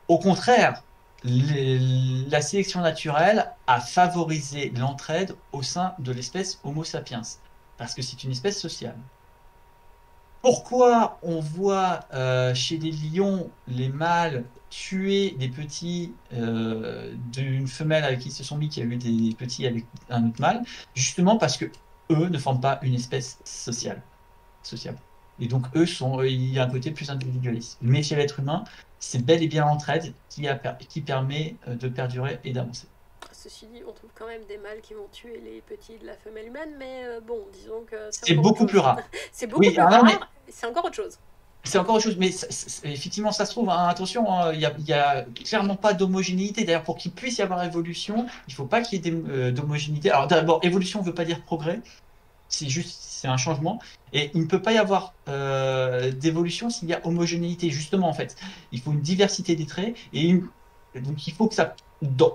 au contraire, la sélection naturelle a favorisé l'entraide au sein de l'espèce Homo sapiens, parce que c'est une espèce sociale. Pourquoi on voit chez les lions les mâles tuer des petits d'une femelle avec qui ils se sont mis, qui a eu des petits avec un autre mâle? Justement parce que eux ne forment pas une espèce sociale. Et donc il y a un côté plus individualiste. Mais chez l'être humain, c'est bel et bien l'entraide qui permet de perdurer et d'avancer. Ceci dit, on trouve quand même des mâles qui vont tuer les petits de la femelle humaine, mais bon, disons que c'est C'est encore autre beaucoup plus chose. rare. C'est beaucoup Oui, plus alors non, mais rare, c'est encore autre chose. c'est encore autre chose, mais effectivement, ça se trouve, hein, attention, hein, il y a clairement pas d'homogénéité. D'ailleurs, pour qu'il puisse y avoir évolution, il faut pas qu'il y ait d'homogénéité. Alors d'abord, évolution ne veut pas dire progrès, c'est juste, c'est un changement. Et il ne peut pas y avoir d'évolution s'il y a homogénéité, justement, en fait. Il faut une diversité des traits, donc il faut que ça,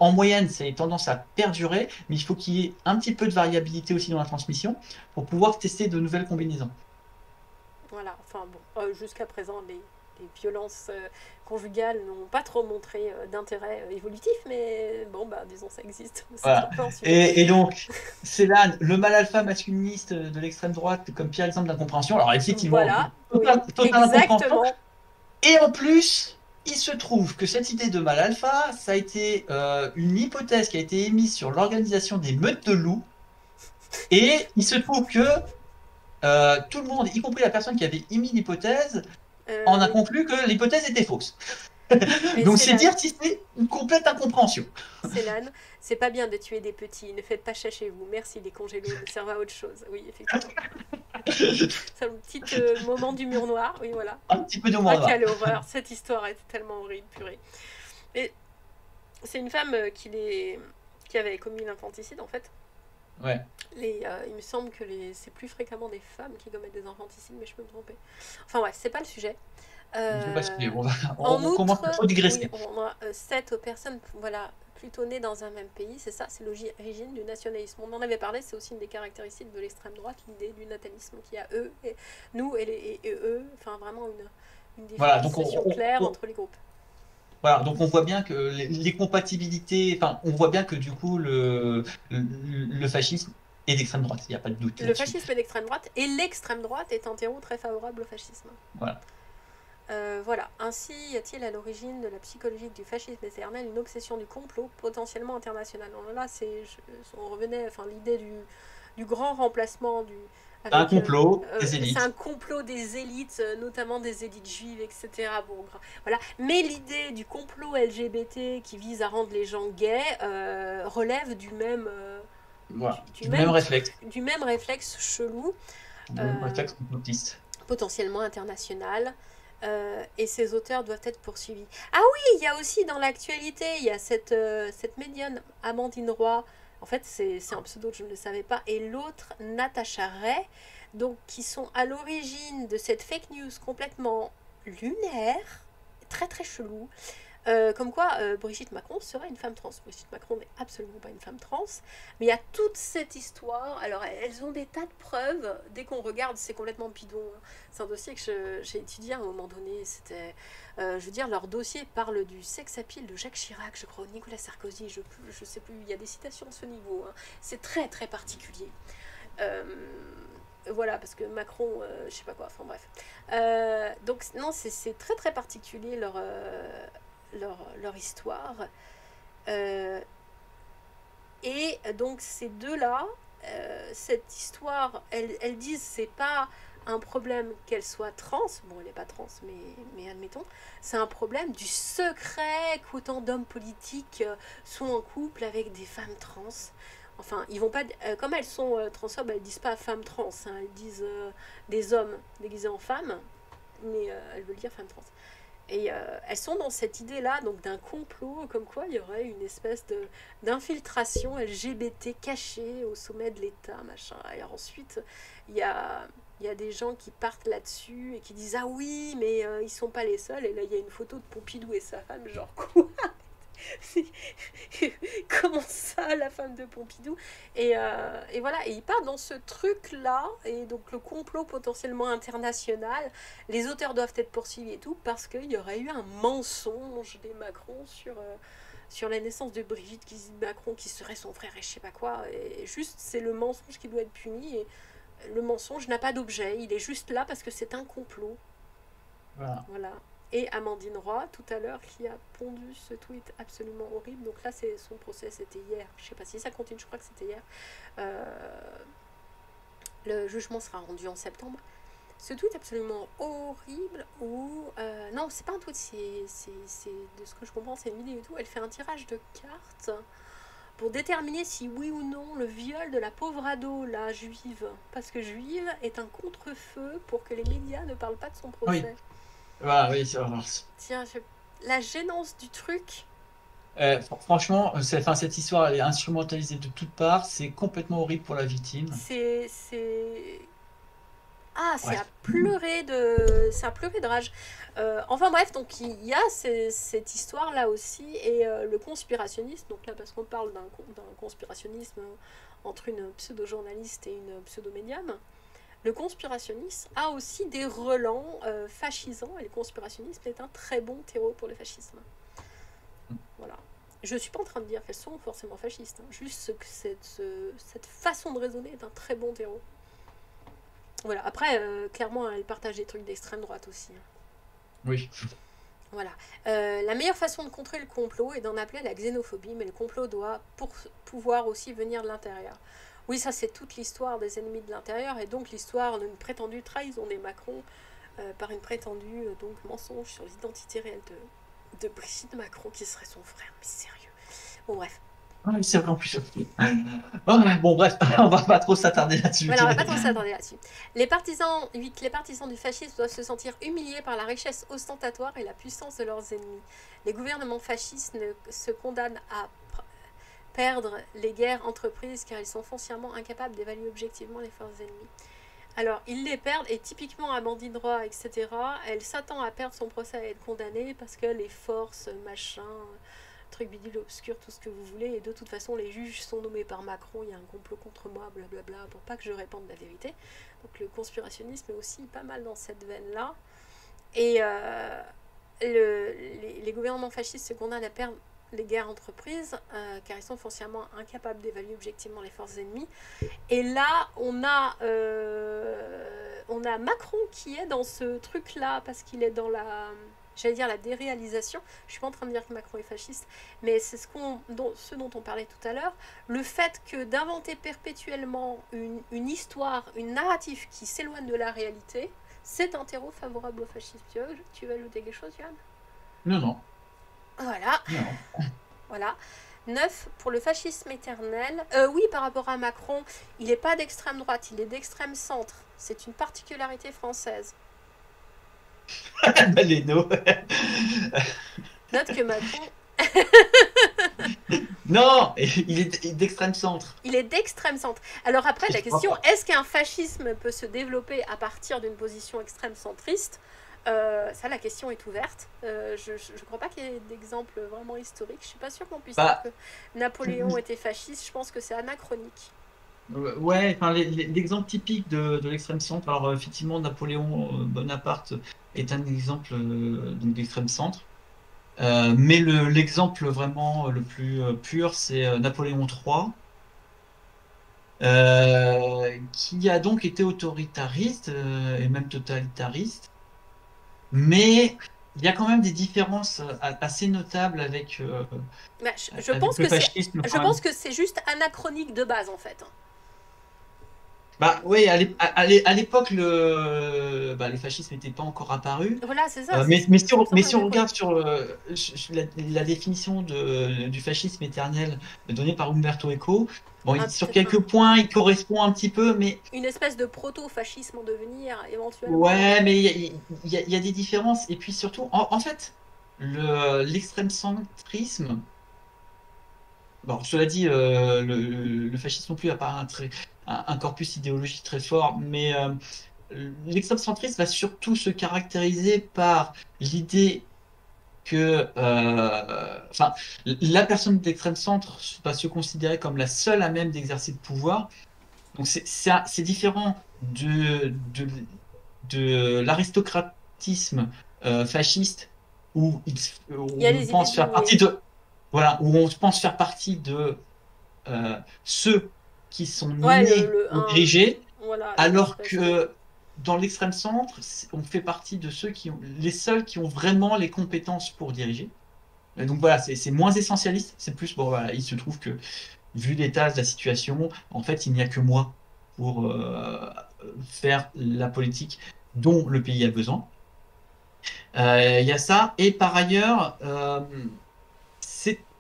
en moyenne, ça ait tendance à perdurer, mais il faut qu'il y ait un petit peu de variabilité aussi dans la transmission pour pouvoir tester de nouvelles combinaisons. Voilà, enfin bon, jusqu'à présent, les violences conjugales n'ont pas trop montré d'intérêt évolutif, mais bon, bah disons, ça existe, c'est un Voilà. peu un sujet. Et donc, c'est là le mal alpha masculiniste de l'extrême droite comme pire exemple d'incompréhension. Alors, effectivement, Voilà, oui, totale incompréhension. exactement. Et en plus, il se trouve que cette idée de mal alpha, ça a été une hypothèse qui a été émise sur l'organisation des meutes de loups. Et il se trouve que tout le monde, y compris la personne qui avait émis l'hypothèse, en a Oui, conclu que l'hypothèse était fausse. mais Donc, c'est c'est l'âne, dire si c'est une complète incompréhension. c'est l'âne. C'est pas bien de tuer des petits, ne faites pas ça chez vous. Merci, les congélos ne servent à autre chose. Oui, effectivement. C'est un petit moment d'humour noir, oui, voilà. Un petit peu de Ah, moins là. quelle horreur, cette histoire est tellement horrible, purée. Et c'est une femme qui avait commis l'infanticide, en fait. Ouais. Il me semble que c'est plus fréquemment des femmes qui commettent des infanticides, mais je peux me tromper. Enfin bref, c'est pas le sujet. Je sais pas ce qu'il y a. Euh, en On commence outre, à trop oui, digresser. on a 7 personnes, voilà, plutôt nées dans un même pays, c'est ça, c'est l'origine du nationalisme. On en avait parlé, c'est aussi une des caractéristiques de l'extrême droite, l'idée du natalisme qui a eux, et nous et eux, enfin vraiment une Voilà, donc différenciation claire entre les groupes. voilà, donc on voit bien que les compatibilités, enfin, on voit bien que du coup le fascisme est d'extrême droite, il n'y a pas de doute Le là-dessus. fascisme est d'extrême droite, et l'extrême droite est un terreau très favorable au fascisme. Voilà. Voilà. Ainsi y a-t-il à l'origine de la psychologie du fascisme éternel une obsession du complot potentiellement international. Alors là, on revenait, enfin l'idée du grand remplacement Un avec complot des c'est un élites. complot des élites, notamment des élites juives, etc. Bon, voilà. Mais l'idée du complot LGBT qui vise à rendre les gens gays relève Voilà, du du même même réflexe, du même réflexe chelou. du même euh, réflexe complotiste. Potentiellement international. Et ces auteurs doivent être poursuivis. Ah oui, il y a aussi dans l'actualité, il y a cette médium Amandine Roy, en fait c'est un pseudo, je ne le savais pas, et l'autre Natacha Ray, donc qui sont à l'origine de cette fake news complètement lunaire, très très chelou, comme quoi Brigitte Macron serait une femme trans. Brigitte Macron n'est absolument pas une femme trans, mais il y a toute cette histoire. Alors elles ont des tas de preuves. Dès qu'on regarde, c'est complètement bidon. C'est un dossier que j'ai étudié à un moment donné. C'était, je veux dire, leur dossier parle du sex appeal de Jacques Chirac, je crois, Nicolas Sarkozy, je sais plus. Il y a des citations de ce niveau. Hein. C'est très très particulier. Euh, voilà, parce que Macron, je sais pas quoi, enfin bref. Donc non, c'est très très particulier leur histoire. Euh, et donc ces deux-là, cette histoire, elles disent c'est pas un problème qu'elle soit trans, bon elle n'est pas trans mais admettons, c'est un problème du secret qu'autant d'hommes politiques sont en couple avec des femmes trans. Enfin, ils vont pas, comme elles sont transphobes, elles disent pas femmes trans, hein, elles disent des hommes déguisés en femmes, mais elles veulent dire femmes trans. Et elles sont dans cette idée-là, donc d'un complot, comme quoi il y aurait une espèce d'infiltration LGBT cachée au sommet de l'État, machin. Et ensuite, il y a des gens qui partent là-dessus et qui disent ah oui, mais ils sont pas les seuls. Et là, il y a une photo de Pompidou et sa femme, genre quoi. Comment ça, la femme de Pompidou et voilà, et il part dans ce truc-là, et donc le complot potentiellement international, les auteurs doivent être poursuivis et tout, parce qu'il y aurait eu un mensonge des Macron sur la naissance de Brigitte Macron, qui serait son frère et je sais pas quoi, et juste c'est le mensonge qui doit être puni, et le mensonge n'a pas d'objet, il est juste là parce que c'est un complot. Voilà. Voilà. Et Amandine Roy, tout à l'heure, qui a pondu ce tweet absolument horrible. Donc là, son procès, c'était hier. Je sais pas si ça continue, je crois que c'était hier. Le jugement sera rendu en septembre. Ce tweet absolument horrible où... non, c'est pas un tweet, c'est de ce que je comprends, c'est une vidéo et tout. Elle fait un tirage de cartes pour déterminer si oui ou non le viol de la pauvre ado, la juive, parce que juive, est un contre-feu pour que les médias ne parlent pas de son Oui, procès. voilà, oui, Tiens, la gênance du truc, franchement, enfin, cette histoire, elle est instrumentalisée de toutes parts. C'est complètement horrible pour la victime. c'est... Ah, Bref. c'est à pleurer de rage. Enfin bref, donc il y a cette histoire-là aussi, et le conspirationniste, donc là parce qu'on parle d'un conspirationnisme entre une pseudo-journaliste et une pseudo-médium, le conspirationniste a aussi des relents fascisants, et le conspirationnisme est un très bon terreau pour le fascisme. Voilà. Je ne suis pas en train de dire qu'elles sont forcément fascistes, hein, juste que cette façon de raisonner est un très bon terreau. Voilà. Après, clairement, elle partage des trucs d'extrême droite aussi. Oui. Voilà. La meilleure façon de contrer le complot est d'en appeler à la xénophobie, mais le complot doit pouvoir aussi venir de l'intérieur. Oui, ça c'est toute l'histoire des ennemis de l'intérieur, et donc l'histoire d'une prétendue trahison des Macron par une prétendue donc mensonge sur l'identité réelle de Brigitte Macron, qui serait son frère. Mais sérieux. Bon bref. Ouais, c'est vrai en plus. Oh, bon, bref, on va pas trop s'attarder là-dessus. Voilà, on va pas trop s'attarder là-dessus. Les partisans du fascisme doivent se sentir humiliés par la richesse ostentatoire et la puissance de leurs ennemis. Les gouvernements fascistes se condamnent à perdre les guerres entreprises car ils sont foncièrement incapables d'évaluer objectivement les forces ennemies. Alors, ils les perdent, et typiquement Amandine Roy, etc., elle s'attend à perdre son procès, à être condamnée parce que les forces, machin, truc bidule obscur, tout ce que vous voulez, et de toute façon les juges sont nommés par Macron, il y a un complot contre moi, blablabla, pour pas que je répande la vérité. Donc le conspirationnisme est aussi pas mal dans cette veine-là. Et les gouvernements fascistes se condamnent à perdre les guerres entreprises car ils sont foncièrement incapables d'évaluer objectivement les forces ennemies. Et là, on a Macron qui est dans ce truc-là parce qu'il est dans la... J'allais dire la déréalisation. Je suis pas en train de dire que Macron est fasciste, mais c'est ce dont on parlait tout à l'heure. Le fait que d'inventer perpétuellement une histoire, une narrative qui s'éloigne de la réalité, c'est un terreau favorable au fascisme. Tu veux ajouter quelque chose, Yann? Non, non. Voilà. Non. Voilà. 9, pour le fascisme éternel. Oui, par rapport à Macron, il n'est pas d'extrême droite, il est d'extrême centre. C'est une particularité française. Baléno. Note que Macron... Non, il est d'extrême centre. Il est d'extrême centre. Alors après, la question, est-ce qu'un fascisme peut se développer à partir d'une position extrême centriste? Ça, la question est ouverte. Je ne crois pas qu'il y ait d'exemple vraiment historique. Je suis pas sûre qu'on puisse dire que Napoléon était fasciste. Je pense que c'est anachronique. Ouais, enfin, l'exemple typique de l'extrême centre, alors effectivement, Napoléon Bonaparte est un exemple donc d'extrême centre. Mais l'exemple vraiment le plus pur, c'est Napoléon III, qui a donc été autoritariste et même totalitariste. Mais il y a quand même des différences assez notables avec, Bah, je avec pense le que fascisme je quand même. pense que c'est juste anachronique de base, en fait. Bah oui, à l'époque, le fascisme n'était pas encore apparu. Voilà, c'est ça. Mais si on regarde sur la définition du fascisme éternel donnée par Umberto Eco, bon, sur quelques points, il correspond un petit peu, mais... Une espèce de proto-fascisme en devenir, éventuellement. Ouais, mais il y a des différences. Et puis surtout, en fait, l'extrême centrisme... Bon, cela dit, le fascisme non plus n'a pas un corpus idéologique très fort, mais l'extrême centrisme va surtout se caractériser par l'idée que enfin, la personne d'extrême centre va se considérer comme la seule à même d'exercer le pouvoir. Donc c'est différent de l'aristocratisme fasciste où on pense faire partie de... Voilà, où on pense faire partie de ceux qui sont nés ou dirigés, voilà, alors que dans l'extrême centre, on fait partie de les seuls qui ont vraiment les compétences pour diriger. Et donc voilà, c'est moins essentialiste, c'est plus, bon voilà, il se trouve que, vu l'état de la situation, en fait, il n'y a que moi pour faire la politique dont le pays a besoin. Il y a ça, et par ailleurs,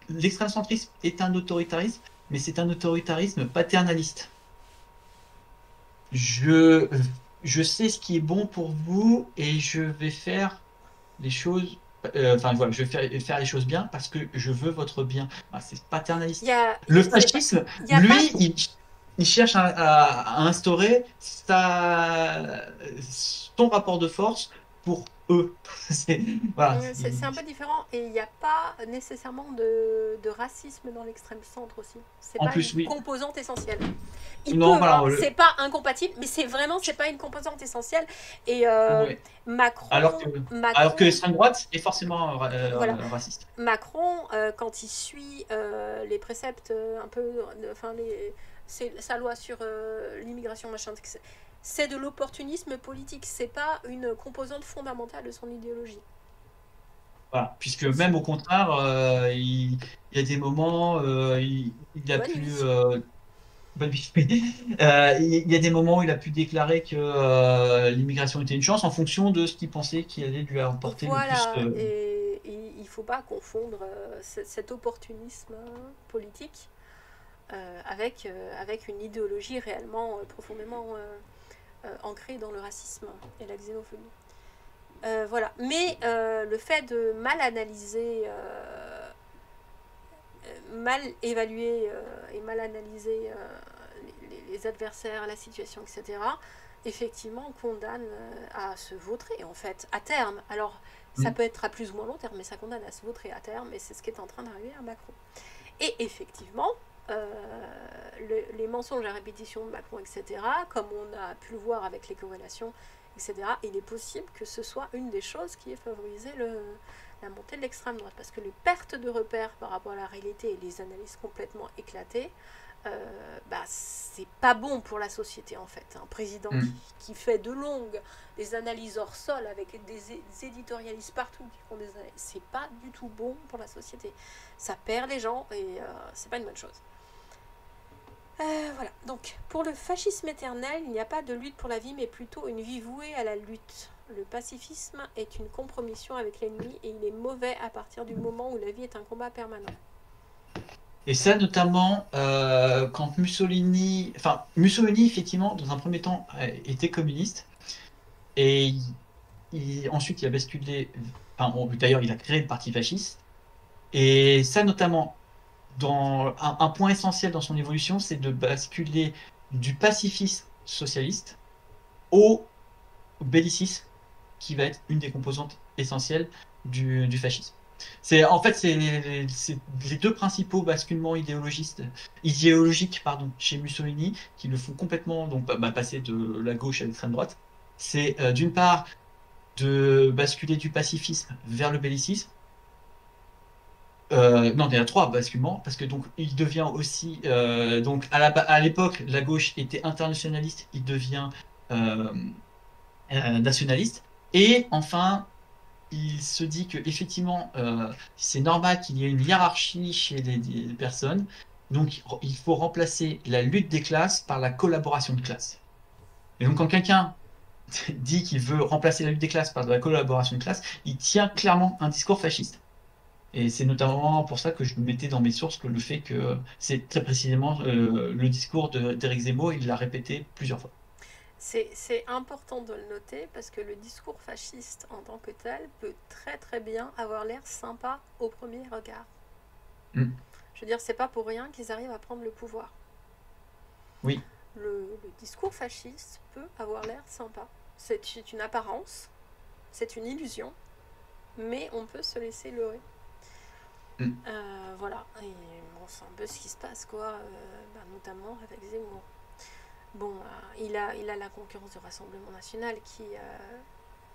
l'extrême centrisme est un autoritarisme, mais c'est un autoritarisme paternaliste. Je, je sais ce qui est bon pour vous et je vais faire les choses. Enfin voilà, je vais faire les choses bien parce que je veux votre bien. Ah, c'est Il y paternaliste. a, Le c'est pas, fascisme, il y a pas, lui, il cherche à instaurer son rapport de force pour eux. C'est, voilà. c'est un peu différent et il n'y a pas nécessairement de racisme dans l'extrême centre aussi. C'est En pas une plus, oui. composante essentielle. Il Non, peut, hein, voilà. c'est pas incompatible, mais c'est vraiment, c'est pas une composante essentielle. Et Ouais. Alors que, alors que Macron, l'extrême droite est forcément voilà, raciste. Macron, quand il suit les préceptes un peu, enfin sa loi sur l'immigration, machin, c'est de l'opportunisme politique. C'est pas une composante fondamentale de son idéologie. Voilà. Puisque même au contraire, il y a des moments, il a Bonne pu, vie. bonne vie. Il y a des moments où il a pu déclarer que l'immigration était une chance en fonction de ce qu'il pensait qui allait lui apporter le plus. Voilà, et il ne faut pas confondre cet opportunisme politique avec une idéologie réellement profondément ancrée dans le racisme et la xénophobie. Voilà. Mais le fait de mal analyser, mal évaluer et mal analyser les adversaires, la situation, etc., effectivement condamne à se vautrer, en fait, à terme. Alors, ça Mm. peut être à plus ou moins long terme, mais ça condamne à se vautrer à terme, et c'est ce qui est en train d'arriver à Macron. Et effectivement, les mensonges à répétition de Macron, etc., comme on a pu le voir avec les corrélations, etc., il est possible que ce soit une des choses qui ait favorisé la montée de l'extrême droite. Parce que les pertes de repères par rapport à la réalité et les analyses complètement éclatées, c'est pas bon pour la société en fait. Un président Mm. qui fait de longues des analyses hors sol avec des éditorialistes partout qui font des analyses, c'est pas du tout bon pour la société. Ça perd les gens et c'est pas une bonne chose. Voilà, donc pour le fascisme éternel, il n'y a pas de lutte pour la vie, mais plutôt une vie vouée à la lutte. Le pacifisme est une compromission avec l'ennemi et il est mauvais à partir du moment où la vie est un combat permanent. Et ça, notamment, quand Mussolini, enfin, Mussolini, effectivement, dans un premier temps, était communiste, et ensuite, il a basculé, enfin, d'ailleurs, il a créé le parti fasciste, et ça, notamment, un point essentiel dans son évolution, c'est de basculer du pacifisme socialiste au bellicisme, qui va être une des composantes essentielles du fascisme. En fait, c'est les deux principaux basculements idéologiques pardon, chez Mussolini qui le font complètement donc, passer de la gauche à l'extrême droite. C'est d'une part de basculer du pacifisme vers le bellicisme. Non, il y a trois basculements, parce que donc il devient aussi donc à l'époque la gauche était internationaliste, il devient euh, nationaliste. Et enfin, il se dit que effectivement, c'est normal qu'il y ait une hiérarchie chez les personnes. Donc, il faut remplacer la lutte des classes par la collaboration de classe. Et donc, quand quelqu'un dit qu'il veut remplacer la lutte des classes par de la collaboration de classe, il tient clairement un discours fasciste. Et c'est notamment pour ça que je mettais dans mes sources que le fait que c'est très précisément le discours d'Éric Zemmour, il l'a répété plusieurs fois. C'est important de le noter parce que le discours fasciste en tant que tel peut très très bien avoir l'air sympa au premier regard. Mm. Je veux dire, c'est pas pour rien qu'ils arrivent à prendre le pouvoir. Oui. Le discours fasciste peut avoir l'air sympa. C'est une apparence, c'est une illusion, mais on peut se laisser leurrer. Mm. Voilà, et bon, c'est un peu ce qui se passe, quoi, notamment avec Zemmour. Bon, il a la concurrence du Rassemblement National qui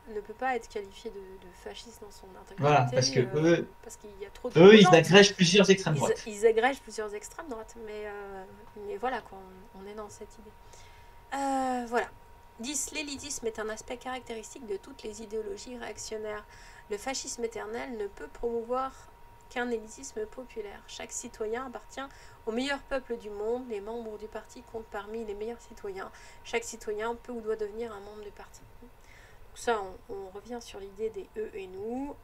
ne peut pas être qualifié de fasciste dans son Voilà, parce que intégralité eux, parce qu'il y a trop de eux, ils composantes. agrègent plusieurs extrêmes droites. Ils agrègent plusieurs extrêmes droites, mais voilà, quoi, on est dans cette idée. Voilà. 10. L'élitisme est un aspect caractéristique de toutes les idéologies réactionnaires. Le fascisme éternel ne peut promouvoir qu'un élitisme populaire. Chaque citoyen appartient au meilleur peuple du monde. Les membres du parti comptent parmi les meilleurs citoyens. Chaque citoyen peut ou doit devenir un membre du parti. ça, on revient sur l'idée des eux et nous.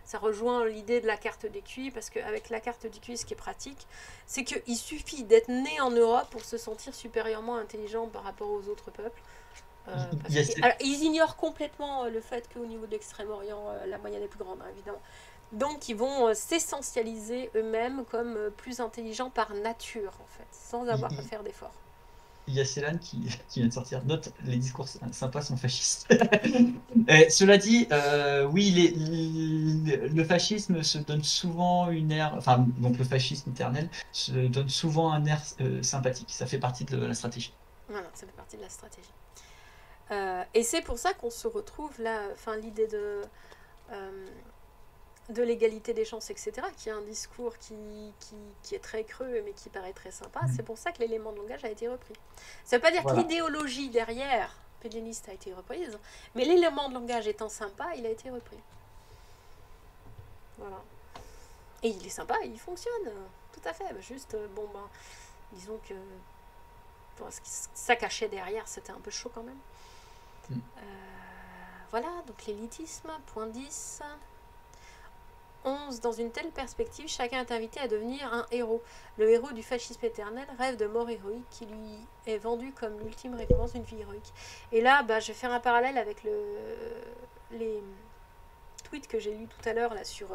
Ça rejoint l'idée de la carte des QI, parce qu'avec la carte du QI, ce qui est pratique, c'est qu'il suffit d'être né en Europe pour se sentir supérieurement intelligent par rapport aux autres peuples. Il y a Alors, ils ignorent complètement le fait qu'au niveau de l'Extrême-Orient, la moyenne est plus grande, hein, évidemment. Donc, ils vont s'essentialiser eux-mêmes comme plus intelligents par nature, en fait, sans avoir à faire d'efforts. il y a Céline qui vient de sortir. Note, les discours sympas sont fascistes. Cela dit, oui, le fascisme se donne souvent une ère, enfin, donc le fascisme éternel se donne souvent un air sympathique. Ça fait partie de la stratégie. Voilà, ça fait partie de la stratégie. Et c'est pour ça qu'on se retrouve là, enfin, l'idée de l'égalité des chances, etc., qui est un discours qui est très creux, mais qui paraît très sympa. C'est pour ça que l'élément de langage a été repris. Ça ne veut pas dire que Voilà. l'idéologie derrière pédéniste a été reprise, mais l'élément de langage étant sympa, il a été repris. Voilà. Et il est sympa, il fonctionne, tout à fait. Juste, bon, ben, disons que ce qui ça cachait derrière, c'était un peu chaud quand même. Voilà, donc l'élitisme, point 10. 11. Dans une telle perspective, chacun est invité à devenir un héros. Le héros du fascisme éternel rêve de mort héroïque qui lui est vendu comme l'ultime récompense d'une vie héroïque. Et là, bah, je vais faire un parallèle avec les tweets que j'ai lus tout à l'heure là, sur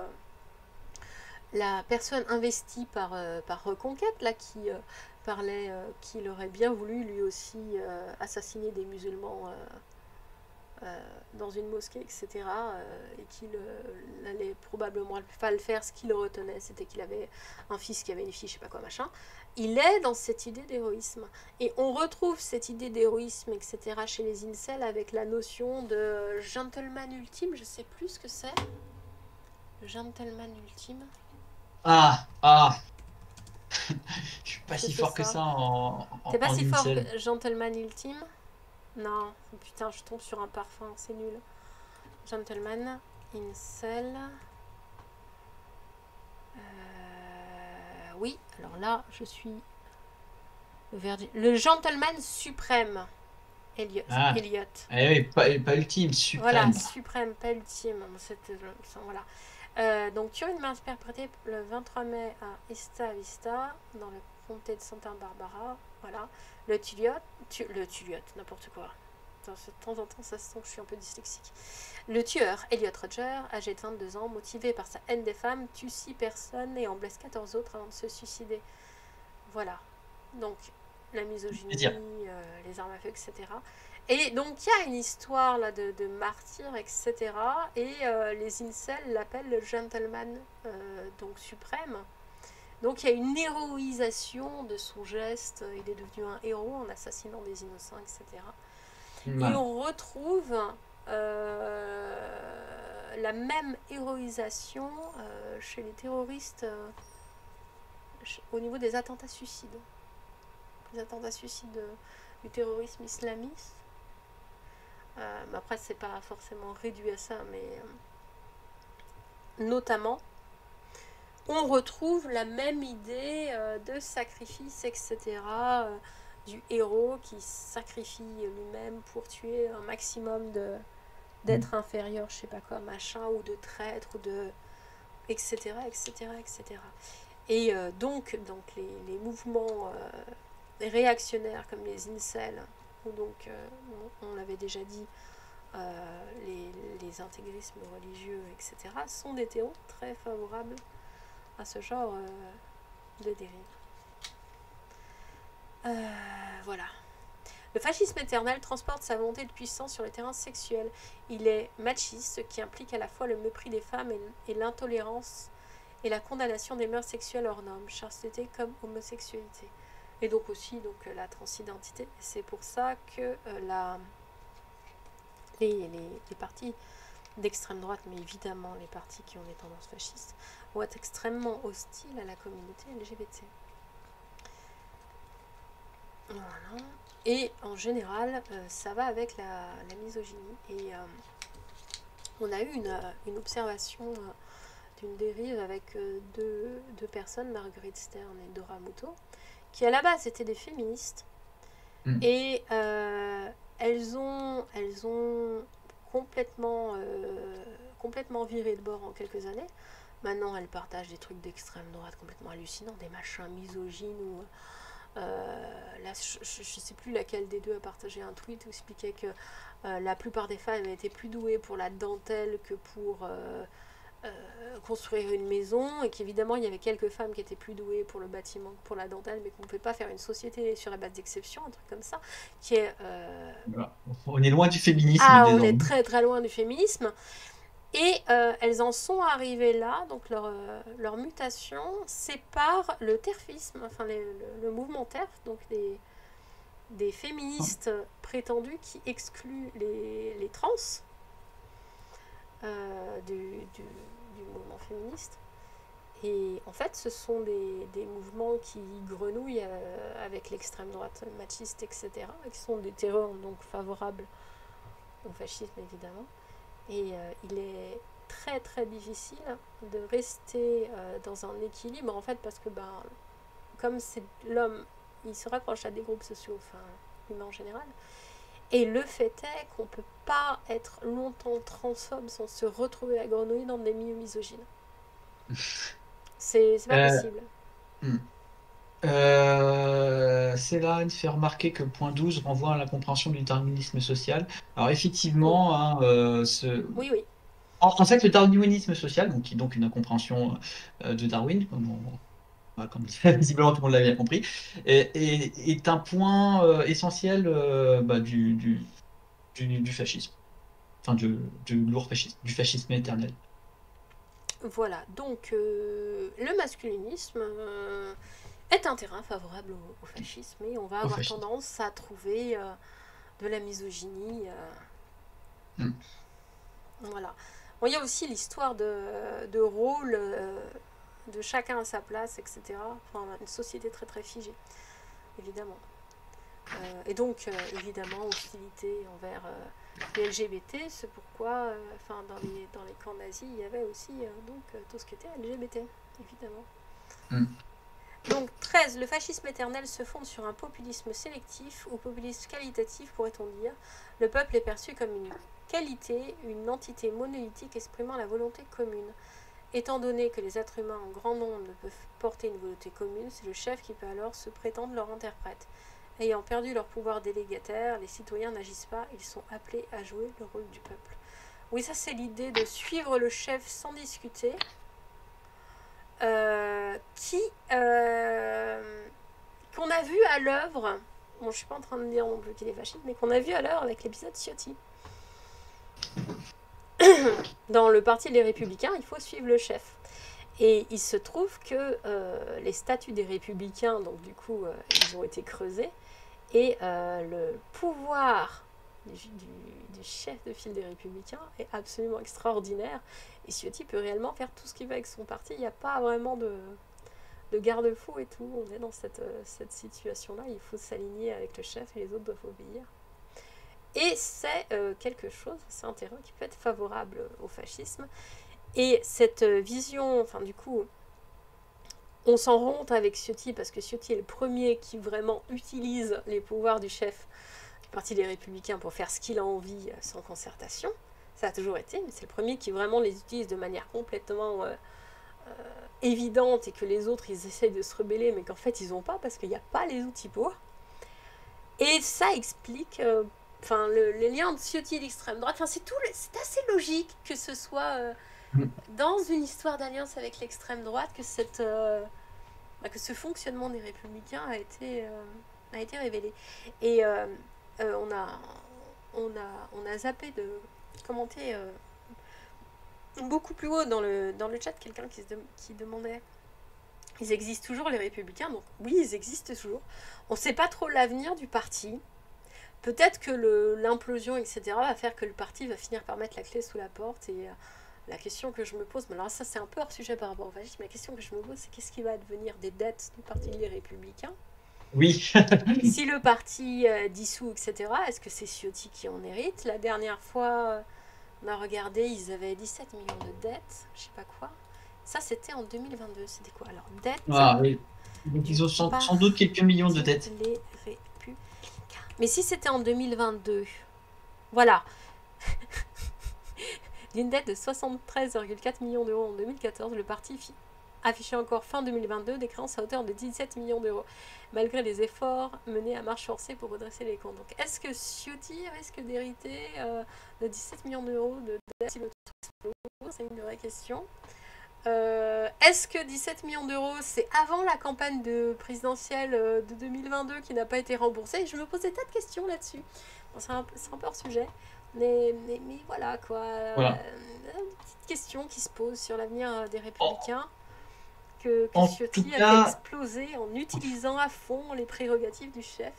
la personne investie par Reconquête, là, qui parlait qu'il aurait bien voulu lui aussi assassiner des musulmans dans une mosquée, etc. Et qu'il n'allait probablement pas le faire. Ce qui le retenait, c'était qu'il avait un fils qui avait une fille, je sais pas quoi, machin. Il est dans cette idée d'héroïsme. Et on retrouve cette idée d'héroïsme, etc. chez les incels avec la notion de gentleman ultime. Je sais plus ce que c'est. Gentleman ultime. Ah, je suis pas si fort que ça T'es pas en si fort incel. que gentleman ultime? Non, putain, je tombe sur un parfum, c'est nul. Gentleman, incel. Oui, alors là, je suis le gentleman suprême. Elliot. Ah, Elliot. oui, pas ultime, Voilà, suprême. suprême, pas ultime. Voilà. Donc, Turing m'a interprété le 23 mai à Esta Vista, dans le comté de Santa Barbara. Voilà. Le Tulliot, n'importe quoi. De temps en temps, ça se tombe, je suis un peu dyslexique. Le tueur, Elliot Rodger, âgé de 22 ans, motivé par sa haine des femmes, tue 6 personnes et en blesse 14 autres avant de se suicider. Voilà. Donc, la misogynie, les armes à feu, etc. Et donc, il y a une histoire là de martyrs, etc. Et les incels l'appellent le gentleman donc suprême. Donc, il y a une héroïsation de son geste. Il est devenu un héros en assassinant des innocents, etc. Et on retrouve la même héroïsation chez les terroristes au niveau des attentats suicides. Les attentats suicides du terrorisme islamiste. Mais après, c'est pas forcément réduit à ça, mais notamment, on retrouve la même idée de sacrifice, etc. Du héros qui sacrifie lui-même pour tuer un maximum d'êtres inférieurs, je sais pas quoi, machin, ou de traîtres, ou de etc., etc., etc. Et donc les mouvements réactionnaires comme les incels, ou donc, on l'avait déjà dit, les intégrismes religieux, etc., sont des théories très favorables à ce genre de dérive. Voilà. Le fascisme éternel transporte sa volonté de puissance sur le terrain sexuel. Il est machiste, ce qui implique à la fois le mépris des femmes et l'intolérance et la condamnation des mœurs sexuelles hors normes, chasteté comme homosexualité. Et donc aussi la transidentité. C'est pour ça que les partis d'extrême droite, mais évidemment les partis qui ont des tendances fascistes, vont être extrêmement hostiles à la communauté LGBT. Voilà. Et en général, ça va avec la misogynie. Et on a eu une observation d'une dérive avec deux personnes, Marguerite Stern et Dora Muto, qui à la base étaient des féministes. Et elles ont complètement viré de bord en quelques années. Maintenant, elle partage des trucs d'extrême droite complètement hallucinants, des machins misogynes ou là, je ne sais plus laquelle des deux a partagé un tweet où expliquait que la plupart des femmes étaient plus douées pour la dentelle que pour construire une maison, et qu'évidemment il y avait quelques femmes qui étaient plus douées pour le bâtiment que pour la dentelle, mais qu'on ne pouvait pas faire une société sur la base d'exception, un truc comme ça, qui est... Voilà. On est loin du féminisme Ah, on désormais. est très très loin du féminisme. Et elles en sont arrivées là, donc leur mutation, c'est par le terfisme, enfin le mouvement TERF, donc des féministes prétendus qui excluent les trans du mouvement féministe. Et en fait, ce sont des mouvements qui grenouillent avec l'extrême droite machiste, etc., qui sont des terreurs donc favorables au fascisme, évidemment. Et il est très très difficile de rester dans un équilibre, en fait, parce que comme c'est l'homme, il se raccroche à des groupes sociaux, enfin l'humain en général, et le fait est qu'on ne peut pas être longtemps transphobe sans se retrouver à grenouiller dans des milieux misogynes. C'est pas Euh, possible. hmm. Céline fait remarquer que le point 12 renvoie à la compréhension du darwinisme social. Alors Oui, effectivement, hein, oui, oui. en fait, le darwinisme social, donc, qui est donc une incompréhension de Darwin, comme visiblement tout le monde l'a bien compris, est un point essentiel du fascisme, enfin du lourd fascisme, du fascisme éternel. Voilà, donc le masculinisme est un terrain favorable au fascisme, et on va Au avoir fascisme. tendance à trouver de la misogynie. Hmm. Voilà. Bon, il y a aussi l'histoire de rôle, de chacun à sa place, etc. Enfin, une société très très figée, évidemment. Et donc, évidemment, hostilité envers les LGBT, c'est pourquoi, dans les camps nazis, il y avait aussi tout ce qui était LGBT, évidemment. Hmm. Donc 13, le fascisme éternel se fonde sur un populisme sélectif ou populisme qualitatif, pourrait-on dire. Le peuple est perçu comme une qualité, une entité monolithique exprimant la volonté commune. Étant donné que les êtres humains en grand nombre ne peuvent porter une volonté commune, c'est le chef qui peut alors se prétendre leur interprète. Ayant perdu leur pouvoir délégataire, les citoyens n'agissent pas, ils sont appelés à jouer le rôle du peuple. Oui, ça c'est l'idée de suivre le chef sans discuter, qu'on a vu à l'œuvre, bon je suis pas en train de dire non plus qu'il est fasciste, mais qu'on a vu à l'œuvre avec l'épisode Ciotti. Dans le parti des Républicains, il faut suivre le chef. Et il se trouve que les statuts des Républicains, donc du coup, ils ont été creusés, et le pouvoir du chef de file des Républicains est absolument extraordinaire. Et Ciotti peut réellement faire tout ce qu'il veut avec son parti. Il n'y a pas vraiment de garde-fou et tout. On est dans cette situation-là. Il faut s'aligner avec le chef et les autres doivent obéir. Et c'est quelque chose, c'est un terrain qui peut être favorable au fascisme. Et cette vision, enfin du coup, on s'en rend compte avec Ciotti, parce que Ciotti est le premier qui vraiment utilise les pouvoirs du chef du Parti des Républicains pour faire ce qu'il a envie sans concertation. Ça a toujours été, mais c'est le premier qui vraiment les utilise de manière complètement évidente, et que les autres, ils essayent de se rebeller, mais qu'en fait, ils n'ont pas, parce qu'il n'y a pas les outils pour. Et ça explique... les liens de Ciotti et l'extrême droite, c'est assez logique que ce soit dans une histoire d'alliance avec l'extrême droite que ce fonctionnement des Républicains a été révélé. Et on a zappé de commenter beaucoup plus haut dans le chat quelqu'un qui demandait: ils existent toujours les Républicains? Donc oui, ils existent toujours. On ne sait pas trop l'avenir du parti. Peut-être que l'implosion, etc., va faire que le parti va finir par mettre la clé sous la porte. Et la question que je me pose, mais alors ça c'est un peu hors sujet par rapport au fascisme, mais la question que je me pose, c'est qu'est-ce qui va advenir des dettes du Parti des Républicains Oui. si le parti dissout, etc. Est-ce que c'est Ciotti qui en hérite? La dernière fois, on a regardé, ils avaient 17 millions de dettes, je sais pas quoi. Ça c'était en 2022, c'était quoi alors? Dette Ah, oui. Donc ils ont sans doute quelques millions de dettes. les Républicains. Mais si c'était en 2022, voilà. D'une dette de 73,4 millions d'euros en 2014, le parti affichait encore fin 2022 des créances à hauteur de 17 millions d'euros, malgré les efforts menés à marche forcée pour redresser les comptes. Donc, est-ce que Ciotti risque d'hériter de 17 millions d'euros de dette si le truc explose? C'est une vraie question. Est-ce que 17 millions d'euros, c'est avant la campagne présidentielle de 2022 qui n'a pas été remboursée? Je me pose des tas de questions là-dessus. Bon, c'est un peu hors sujet. Mais voilà, quoi. Voilà. Une petite question qui se pose sur l'avenir des En, Républicains que en tout Ciotti a fait cas, exploser en utilisant à fond les prérogatives du chef.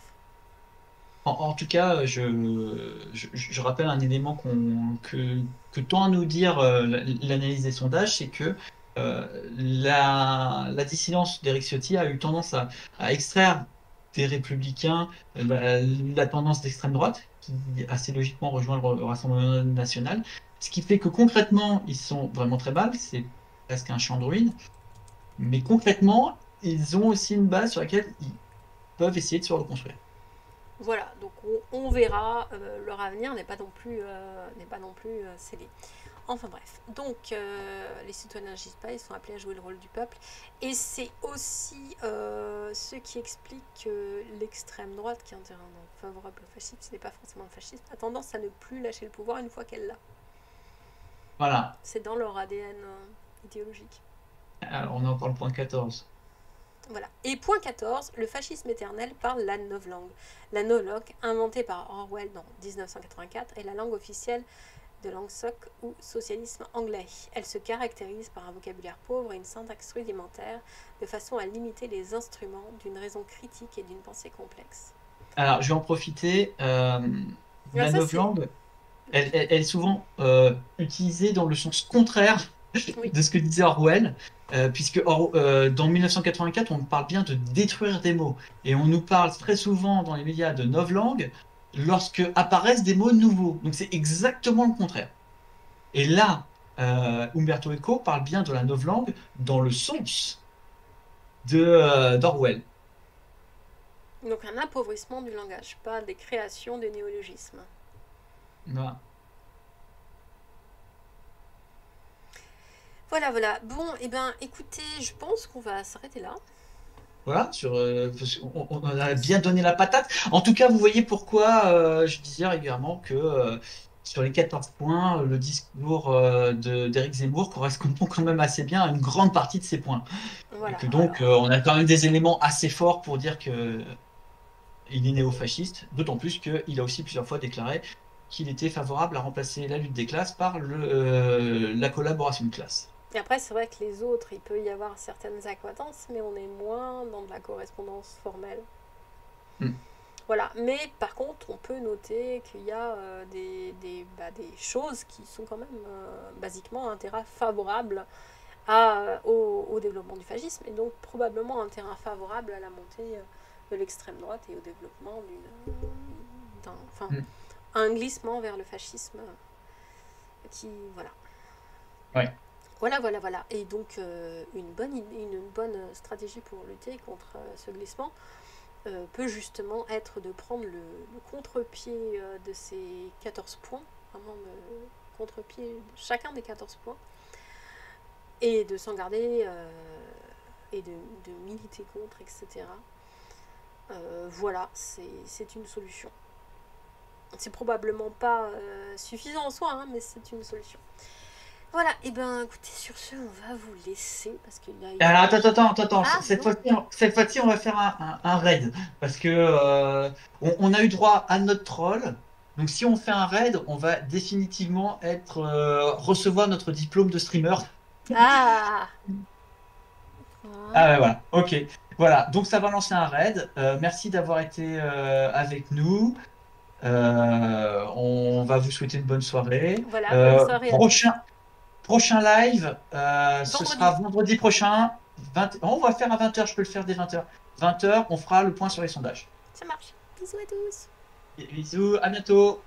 en tout cas, je rappelle un élément que tend à nous dire l'analyse des sondages, c'est que la dissidence d'Éric Ciotti a eu tendance à extraire des républicains la tendance d'extrême droite, qui assez logiquement rejoint le Rassemblement national, ce qui fait que concrètement, ils sont vraiment très mal, c'est presque un champ de ruines, mais concrètement, ils ont aussi une base sur laquelle ils peuvent essayer de se reconstruire. Voilà, donc on verra. Leur avenir n'est pas non plus, scellé. Enfin bref, donc les citoyens n'agissent pas, ils sont appelés à jouer le rôle du peuple. Et c'est aussi ce qui explique que l'extrême droite, qui est un terrain favorable au fascisme, ce n'est pas forcément le fascisme, a tendance à ne plus lâcher le pouvoir une fois qu'elle l'a. Voilà. C'est dans leur ADN idéologique. Alors, on est encore le point 14. Voilà. Et point 14, le fascisme éternel parle la novlangue. La novlangue, inventée par Orwell dans 1984, est la langue officielle de Langsoc ou socialisme anglais. Elle se caractérise par un vocabulaire pauvre et une syntaxe rudimentaire, de façon à limiter les instruments d'une raison critique et d'une pensée complexe. Alors, je vais en profiter. Ah, La ça, c'est... novlangue, elle est souvent utilisée dans le sens contraire Oui. de ce que disait Orwell, puisque dans 1984, on parle bien de détruire des mots. Et on nous parle très souvent dans les médias de novlangue lorsque apparaissent des mots nouveaux. Donc, c'est exactement le contraire. Et là, Umberto Eco parle bien de la novlangue dans le sens d'Orwell. Donc un appauvrissement du langage, pas des créations de néologismes. Voilà. Voilà, voilà. Bon, et ben, écoutez, je pense qu'on va s'arrêter là. Voilà, parce on a bien donné la patate. En tout cas, vous voyez pourquoi je disais régulièrement que sur les 14 points, le discours d'Éric Zemmour correspond quand même assez bien à une grande partie de ces points. Et Voilà. que donc, Alors, on a quand même des éléments assez forts pour dire que il est néo-fasciste, d'autant plus qu'il a aussi plusieurs fois déclaré qu'il était favorable à remplacer la lutte des classes par la collaboration de classe. et après, c'est vrai que les autres, il peut y avoir certaines acquaintances, mais on est moins dans de la correspondance formelle. Hmm. Voilà. Mais par contre, on peut noter qu'il y a des choses qui sont quand même basiquement un terrain favorable au développement du fascisme, et donc probablement un terrain favorable à la montée de l'extrême droite et au développement Hmm. un glissement vers le fascisme qui, voilà. Ouais. Voilà. Et donc, une bonne stratégie pour lutter contre ce glissement peut justement être de prendre le contre-pied de ces 14 points, vraiment le contre-pied de chacun des 14 points, et de s'en garder et de militer contre, etc. Voilà, c'est une solution. C'est probablement pas suffisant en soi, hein, mais c'est une solution. Voilà, et ben écoutez, sur ce, on va vous laisser parce qu'il y a... Alors, attends. Ah, Cette non. fois-ci, on va faire un raid. Parce que on a eu droit à notre troll. Donc, si on fait un raid, on va définitivement recevoir notre diplôme de streamer. Ah, Ah ouais, voilà, ok. Voilà, donc ça va lancer un raid. Merci d'avoir été avec nous. On va vous souhaiter une bonne soirée. voilà, bonne soirée à tous. Prochain live, ce Vendredi. sera vendredi prochain. On va faire à 20h, je peux le faire dès 20h. 20h, on fera le point sur les sondages. Ça marche. Bisous à tous. Bisous, à bientôt.